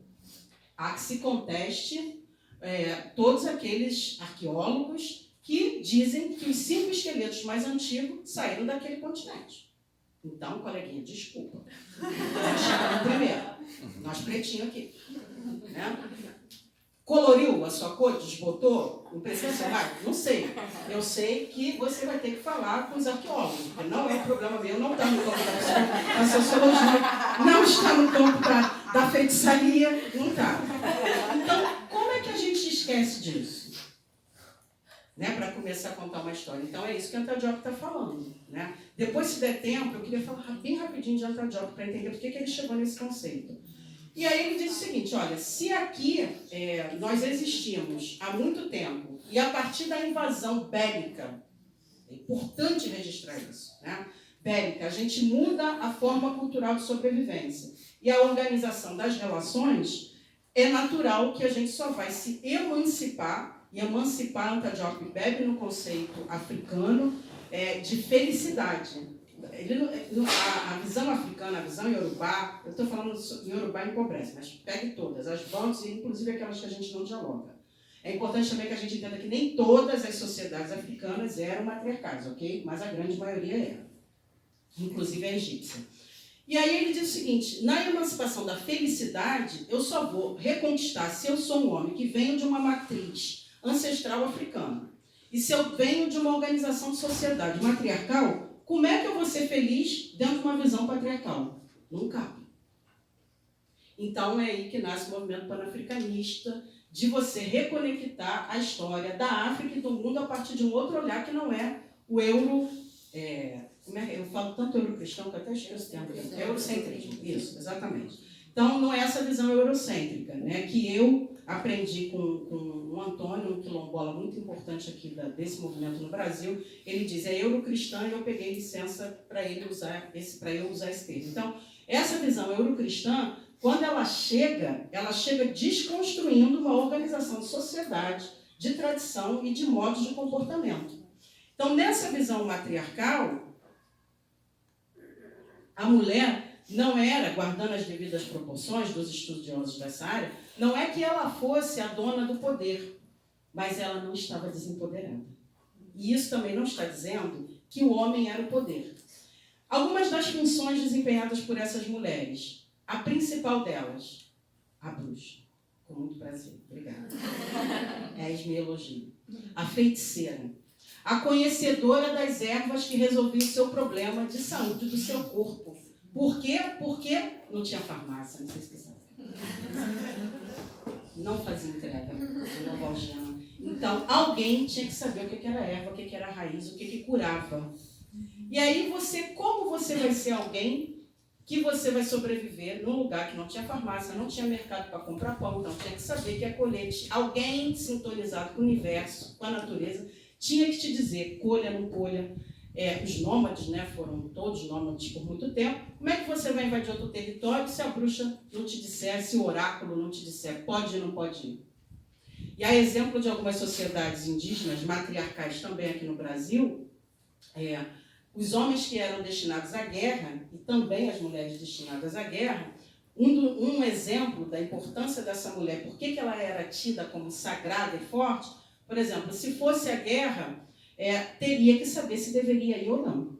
Há que se conteste todos aqueles arqueólogos que dizem que os 5 esqueletos mais antigos saíram daquele continente. Então, coleguinha, desculpa. Nós chegamos primeiro. Nós pretinhos aqui. Né? Coloriu a sua cor? Desbotou? Não precisa ser mais? Não sei. Eu sei que você vai ter que falar com os arqueólogos, porque não é problema meu, não está no campo da sociologia, não está no campo da feitiçaria, não está. Então, como é que a gente esquece disso? Né, para começar a contar uma história. Então, é isso que Anta Diop está falando. Né? Depois, se der tempo, eu queria falar bem rapidinho de Anta Diop para entender por que ele chegou nesse conceito. E aí ele diz o seguinte, olha, se aqui nós existimos há muito tempo e a partir da invasão bélica, é importante registrar isso, né? Bélica, a gente muda a forma cultural de sobrevivência e a organização das relações, é natural que a gente só vai se emancipar, e emancipar Anta Diop bebe no conceito africano de felicidade. A visão africana, a visão iorubá, eu estou falando iorubá empobrece, mas pegue todas, as bandas, inclusive aquelas que a gente não dialoga. É importante também que a gente entenda que nem todas as sociedades africanas eram matriarcais, ok? Mas a grande maioria era, inclusive a egípcia. E aí ele diz o seguinte, na emancipação da felicidade, eu só vou reconquistar se eu sou um homem que venho de uma matriz ancestral africana. E se eu venho de uma organização de sociedade matriarcal, como é que eu vou ser feliz dentro de uma visão patriarcal? Não cabe. Então é aí que nasce o movimento panafricanista, de você reconectar a história da África e do mundo a partir de um outro olhar que não é o euro... eu falo tanto eurocristão que eu até esqueço o termo. Eurocentrismo, isso, exatamente. Então não é essa visão eurocêntrica, né, que eu aprendi com o Antônio, um quilombola muito importante aqui desse movimento no Brasil. Ele diz, é eurocristã, e eu peguei licença para eu usar esse termo. Então, essa visão eurocristã, quando ela chega desconstruindo uma organização de sociedade, de tradição e de modos de comportamento. Então, nessa visão matriarcal, a mulher não era, guardando as devidas proporções dos estudiosos dessa área, não é que ela fosse a dona do poder, mas ela não estava desempoderada. E isso também não está dizendo que o homem era o poder. Algumas das funções desempenhadas por essas mulheres, a principal delas, a bruxa. Com muito prazer, obrigada. Me elogio. A feiticeira. A conhecedora das ervas que resolvia o seu problema de saúde do seu corpo. Por quê? Porque não tinha farmácia, não sei se você sabe. Não fazia entrega de novalgiana. Então, alguém tinha que saber o que era erva, o que era raiz, o que curava. E aí, como você vai ser alguém que você vai sobreviver num lugar que não tinha farmácia, não tinha mercado para comprar pão, não tinha que saber que é colete. Alguém sintonizado com o universo, com a natureza, tinha que te dizer, colha, não colha. Os nômades, né, foram todos nômades por muito tempo. Como é que você vai invadir outro território se a bruxa não te disser, se o oráculo não te disser, pode ir ou não pode ir? E a exemplo de algumas sociedades indígenas, matriarcais também aqui no Brasil, os homens que eram destinados à guerra, e também as mulheres destinadas à guerra, um exemplo da importância dessa mulher, por que ela era tida como sagrada e forte, por exemplo, se fosse a guerra, teria que saber se deveria ir ou não.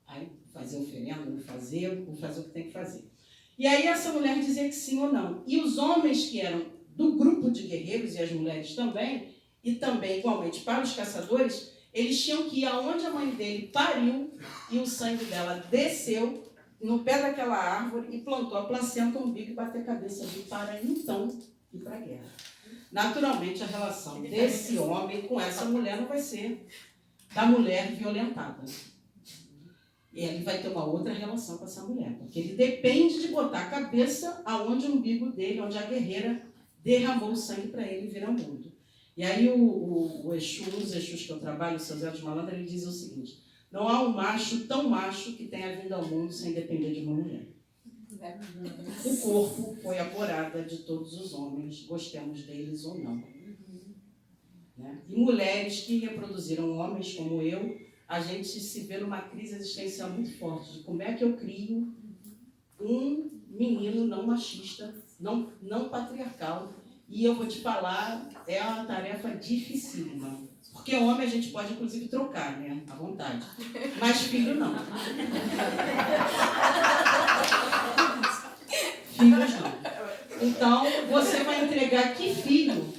Aí, fazer oferenda, não fazer, vou fazer o que tem que fazer. E aí essa mulher dizia que sim ou não. E os homens que eram do grupo de guerreiros, e as mulheres também, e também igualmente para os caçadores, eles tinham que ir aonde a mãe dele pariu e o sangue dela desceu no pé daquela árvore e plantou a placenta, o umbigo e bater a cabeça ali para então ir para a guerra. Naturalmente, a relação desse homem com essa mulher não vai ser da mulher violentada. E ele vai ter uma outra relação com essa mulher, porque ele depende de botar a cabeça aonde o umbigo dele, onde a guerreira derramou o sangue para ele virar o mundo. E aí o Exu, um dos Exus que eu trabalho, o Seu Zé dos Malandros, ele diz o seguinte, não há um macho tão macho que tenha vindo ao mundo sem depender de uma mulher. O corpo foi a morada de todos os homens, gostemos deles ou não. Né? E mulheres que reproduziram homens como eu, a gente se vê numa crise existencial muito forte de como é que eu crio um menino não machista, não patriarcal. E eu vou te falar, é uma tarefa dificílima. Porque homem a gente pode, inclusive, trocar, né? À vontade. Mas filho, não. Filhos, não. Então, você vai entregar que filho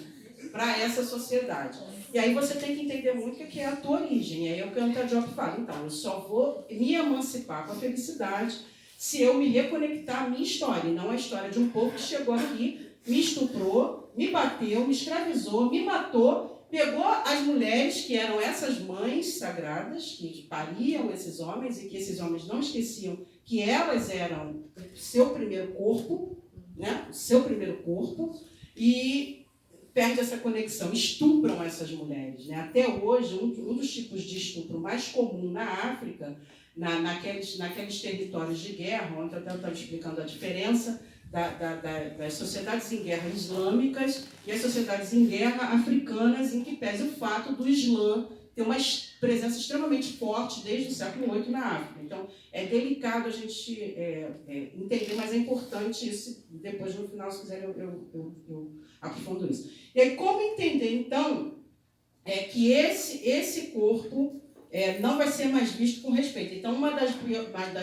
para essa sociedade? E aí você tem que entender muito o que é a tua origem. E aí é o que o Anta Diop fala. Então, eu só vou me emancipar com a felicidade se eu me reconectar à minha história, e não a história de um povo que chegou aqui, me estuprou, me bateu, me escravizou, me matou, pegou as mulheres, que eram essas mães sagradas, que pariam esses homens, e que esses homens não esqueciam que elas eram o seu primeiro corpo, né? O seu primeiro corpo, e perde essa conexão, estupram essas mulheres, né? Até hoje, um dos tipos de estupro mais comum na África, naqueles territórios de guerra, ontem eu estava explicando a diferença das sociedades em guerra islâmicas e as sociedades em guerra africanas, em que pese o fato do Islã ter uma presença extremamente forte desde o século VIII na África. Então, é delicado a gente entender, mas é importante isso. Depois, no final, se quiser, eu aprofundo isso. E aí, como entender, então, que esse corpo não vai ser mais visto com respeito? Então, uma das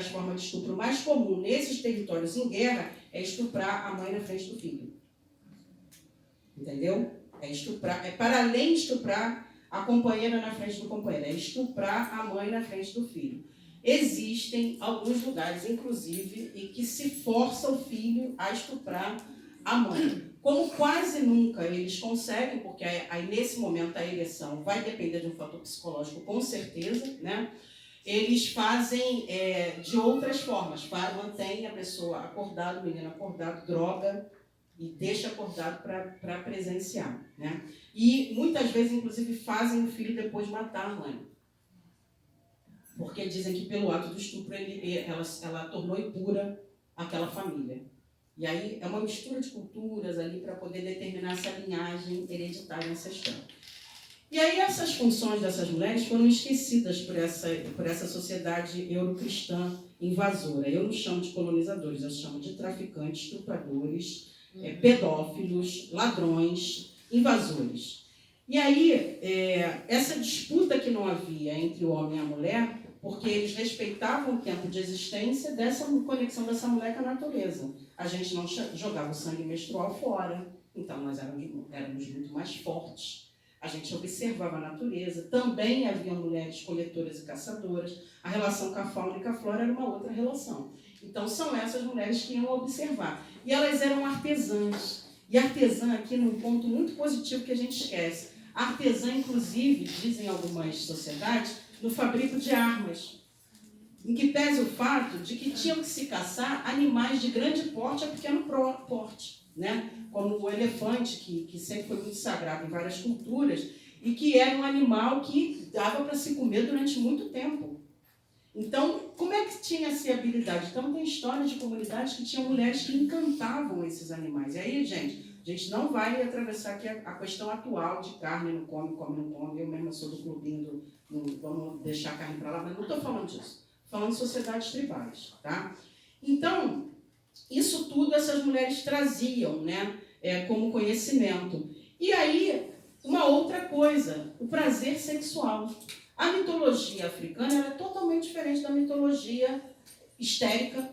formas de estupro mais comum nesses territórios em guerra é estuprar a mãe na frente do filho. Entendeu? É estuprar, para além de estuprar a companheira na frente do companheiro, é estuprar a mãe na frente do filho. Existem alguns lugares, inclusive, em que se força o filho a estuprar a mãe. Como quase nunca eles conseguem, porque aí nesse momento a ereção vai depender de um fator psicológico, com certeza, né? Eles fazem de outras formas, mantém a pessoa acordada, o menino acordado, droga, e deixa acordado para presenciar, né? E muitas vezes, inclusive, fazem o filho depois matar a mãe. Porque dizem que pelo ato do estupro ela tornou impura aquela família. E aí é uma mistura de culturas ali para poder determinar essa linhagem hereditária ancestral. E aí essas funções dessas mulheres foram esquecidas por essa sociedade eurocristã invasora. Eu não chamo de colonizadores, eu chamo de traficantes, estupradores, pedófilos, ladrões, invasores. E aí, essa disputa que não havia entre o homem e a mulher, porque eles respeitavam o tempo de existência dessa conexão dessa mulher com a natureza. A gente não jogava o sangue menstrual fora, então nós éramos muito mais fortes. A gente observava a natureza. Também havia mulheres coletoras e caçadoras. A relação com a fauna e com a flora era uma outra relação. Então, são essas mulheres que iam observar. E elas eram artesãs. E artesã aqui num ponto muito positivo que a gente esquece. Artesã, inclusive, dizem algumas sociedades, no fabrico de armas. Em que pese o fato de que tinham que se caçar animais de grande porte a pequeno porte, né? Como o elefante, que sempre foi muito sagrado em várias culturas, e que era um animal que dava para se comer durante muito tempo. Então, como é que tinha essa habilidade? Então, tem histórias de comunidades que tinham mulheres que encantavam esses animais. E aí, gente, a gente não vai atravessar aqui a questão atual de carne, não come, não come. Eu mesma sou do clubinho vamos deixar a carne para lá, mas não estou falando disso. Estou falando de sociedades tribais, tá? Então, isso tudo essas mulheres traziam, né, como conhecimento. E aí, uma outra coisa, o prazer sexual. A mitologia africana é totalmente diferente da mitologia histérica,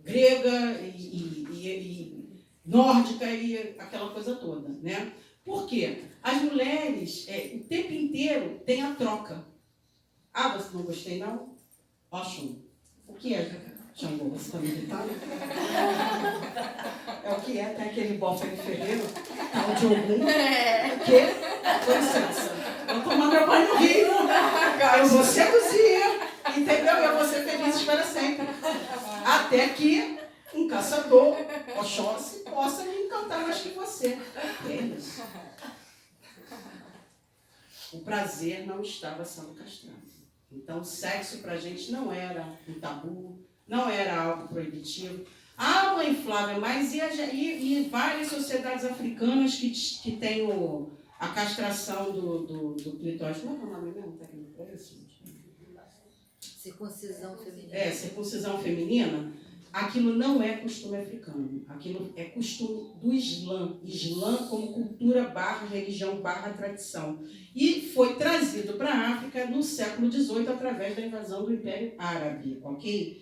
grega e nórdica e aquela coisa toda, né? Por quê? As mulheres, o tempo inteiro, tem a troca. Ah, você não gostei, não? Oxum. O que é, Xangô? Você está militar? É o que é? Tem aquele bofe ali ferreiro, tal de Ogum. O quê? Com licença. Vou tomar meu banho no rio. Eu vou seduzir. Entendeu? Eu vou ser feliz para sempre. Até que um caçador, Oxóssi, possa me encantar mais que você. É isso. O prazer não estava sendo castrado. Então, o sexo para a gente não era um tabu, não era algo proibitivo. Ah, mãe Flávia, mas e várias sociedades africanas que têm a castração do clitóris? Como é o nome mesmo técnico para isso? Circuncisão feminina. Circuncisão feminina. Aquilo não é costume africano. Aquilo é costume do Islã. Islã como cultura / religião / tradição. E foi trazido para a África no século XVIII através da invasão do Império Árabe, ok?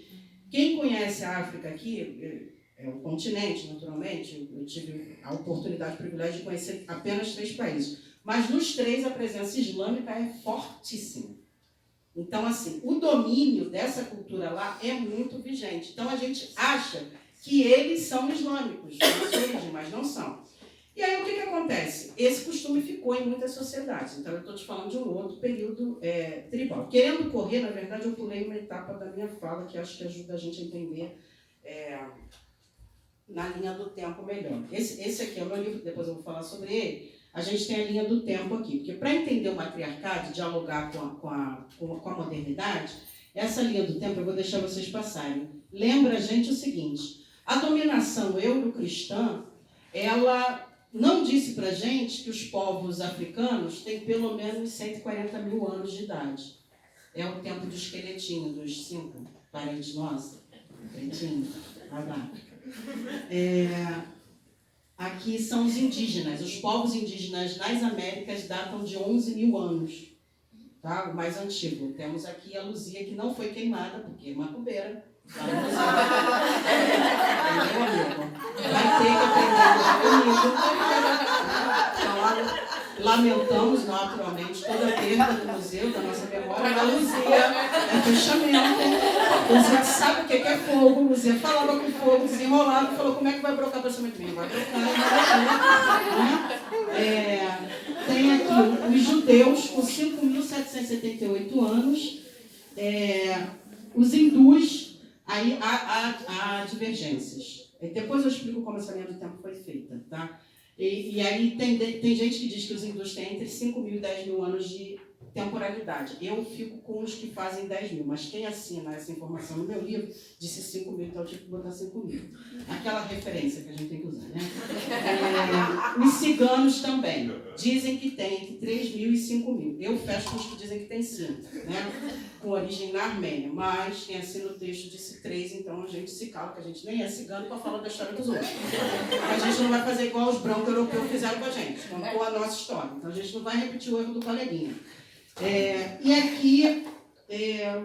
Quem conhece a África aqui, o continente, naturalmente. Eu tive a oportunidade, o privilégio de conhecer apenas 3 países. Mas nos 3 a presença islâmica é fortíssima. Então, assim, o domínio dessa cultura lá é muito vigente. Então, a gente acha que eles são islâmicos, na sua origem, mas não são. E aí, o que acontece? Esse costume ficou em muitas sociedades. Então, eu estou te falando de um outro período tribal. Querendo correr, na verdade, eu pulei uma etapa da minha fala, que acho que ajuda a gente a entender na linha do tempo melhor. Esse aqui é o meu livro, depois eu vou falar sobre ele. A gente tem a linha do tempo aqui, porque para entender o matriarcado, dialogar com a modernidade, essa linha do tempo eu vou deixar vocês passarem. Lembra a gente o seguinte: a dominação eurocristã, ela não disse para a gente que os povos africanos têm pelo menos 140 mil anos de idade. É o tempo do esqueletinho, dos 5 parentes nossos, pretinho, lá da África. Aqui são os indígenas. Os povos indígenas nas Américas datam de 11 mil anos. Tá? O mais antigo. Temos aqui a Luzia, que não foi queimada, porque é macumbeira. Entendeu, amigo? Vai ter que aprender comigo. Então, lamentamos naturalmente toda a perda do museu, da nossa memória. A Luzia é fechamento. Luzia sabe o que é fogo. Luzia falava com fogo, desenrolava e falou: como é que vai brocar o pensamento meu? Vai brocar, tem aqui os judeus com 5.778 anos, os hindus, aí há divergências. Depois eu explico como essa linha do tempo foi feita, tá? E aí tem gente que diz que os hindus têm entre 5 mil e 10 mil anos de temporalidade. Eu fico com os que fazem 10 mil, mas quem assina essa informação no meu livro disse 5 mil, então eu tive que botar 5 mil. Aquela referência que a gente tem que usar, né? Os ciganos também dizem que tem entre 3 mil e 5 mil. Eu fecho com os que dizem que tem 5, né? Com origem na Armênia, mas quem assina o texto disse 3, então a gente se cala, que a gente nem é cigano para falar da história dos outros. A gente não vai fazer igual os brancos europeus fizeram com a gente, contou a nossa história. Então a gente não vai repetir o erro do coleguinha. E aqui,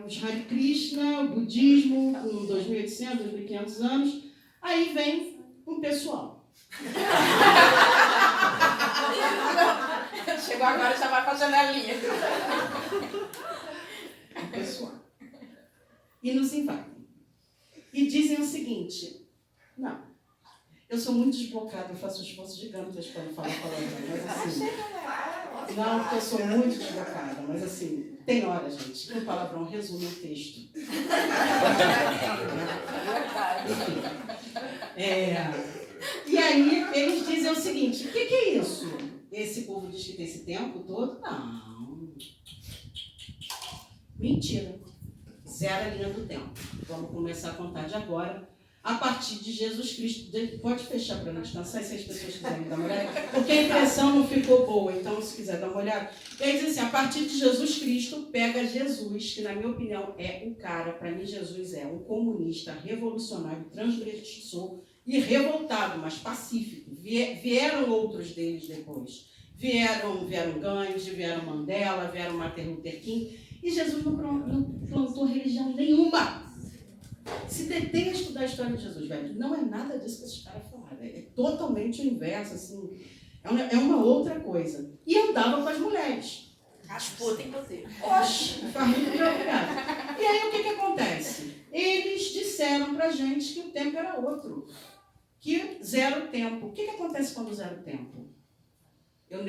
os Hare Krishna, o budismo, com 2.800, 2.500 anos. Aí vem um pessoal. Chegou agora, já vai para a janelinha. Um pessoal. E nos invadem. E dizem o seguinte: não, eu sou muito desbocada, eu faço esforços gigantes para não falar palavrão, mas assim... Não, porque eu sou muito desbocada, mas assim, tem hora, gente, que o palavrão resume o texto. E aí eles dizem o seguinte: o que é isso? Esse povo diz que tem esse tempo todo? Não. Mentira. Zero a linha do tempo. Vamos começar a contar de agora, a partir de Jesus Cristo. Pode fechar para não descansar, se as pessoas quiserem dar uma olhada, porque a impressão não ficou boa, então se quiser dar uma olhada. Ele diz assim: a partir de Jesus Cristo, pega Jesus, que na minha opinião é o cara, para mim Jesus é um comunista, revolucionário, transgressor e revoltado, mas pacífico. Vieram outros deles depois. Vieram Gandhi, vieram Mandela, vieram Martin Luther King, e Jesus não plantou religião nenhuma. Se detém a estudar a história de Jesus, velho, não é nada disso que esses caras falaram. É totalmente o inverso, assim. É uma outra coisa. E andava com as mulheres. Rasputin, inclusive. Oxe, faz muito preocupado. E aí o que acontece? Eles disseram pra gente que o tempo era outro. Que zero tempo. O que acontece quando zero tempo? Eu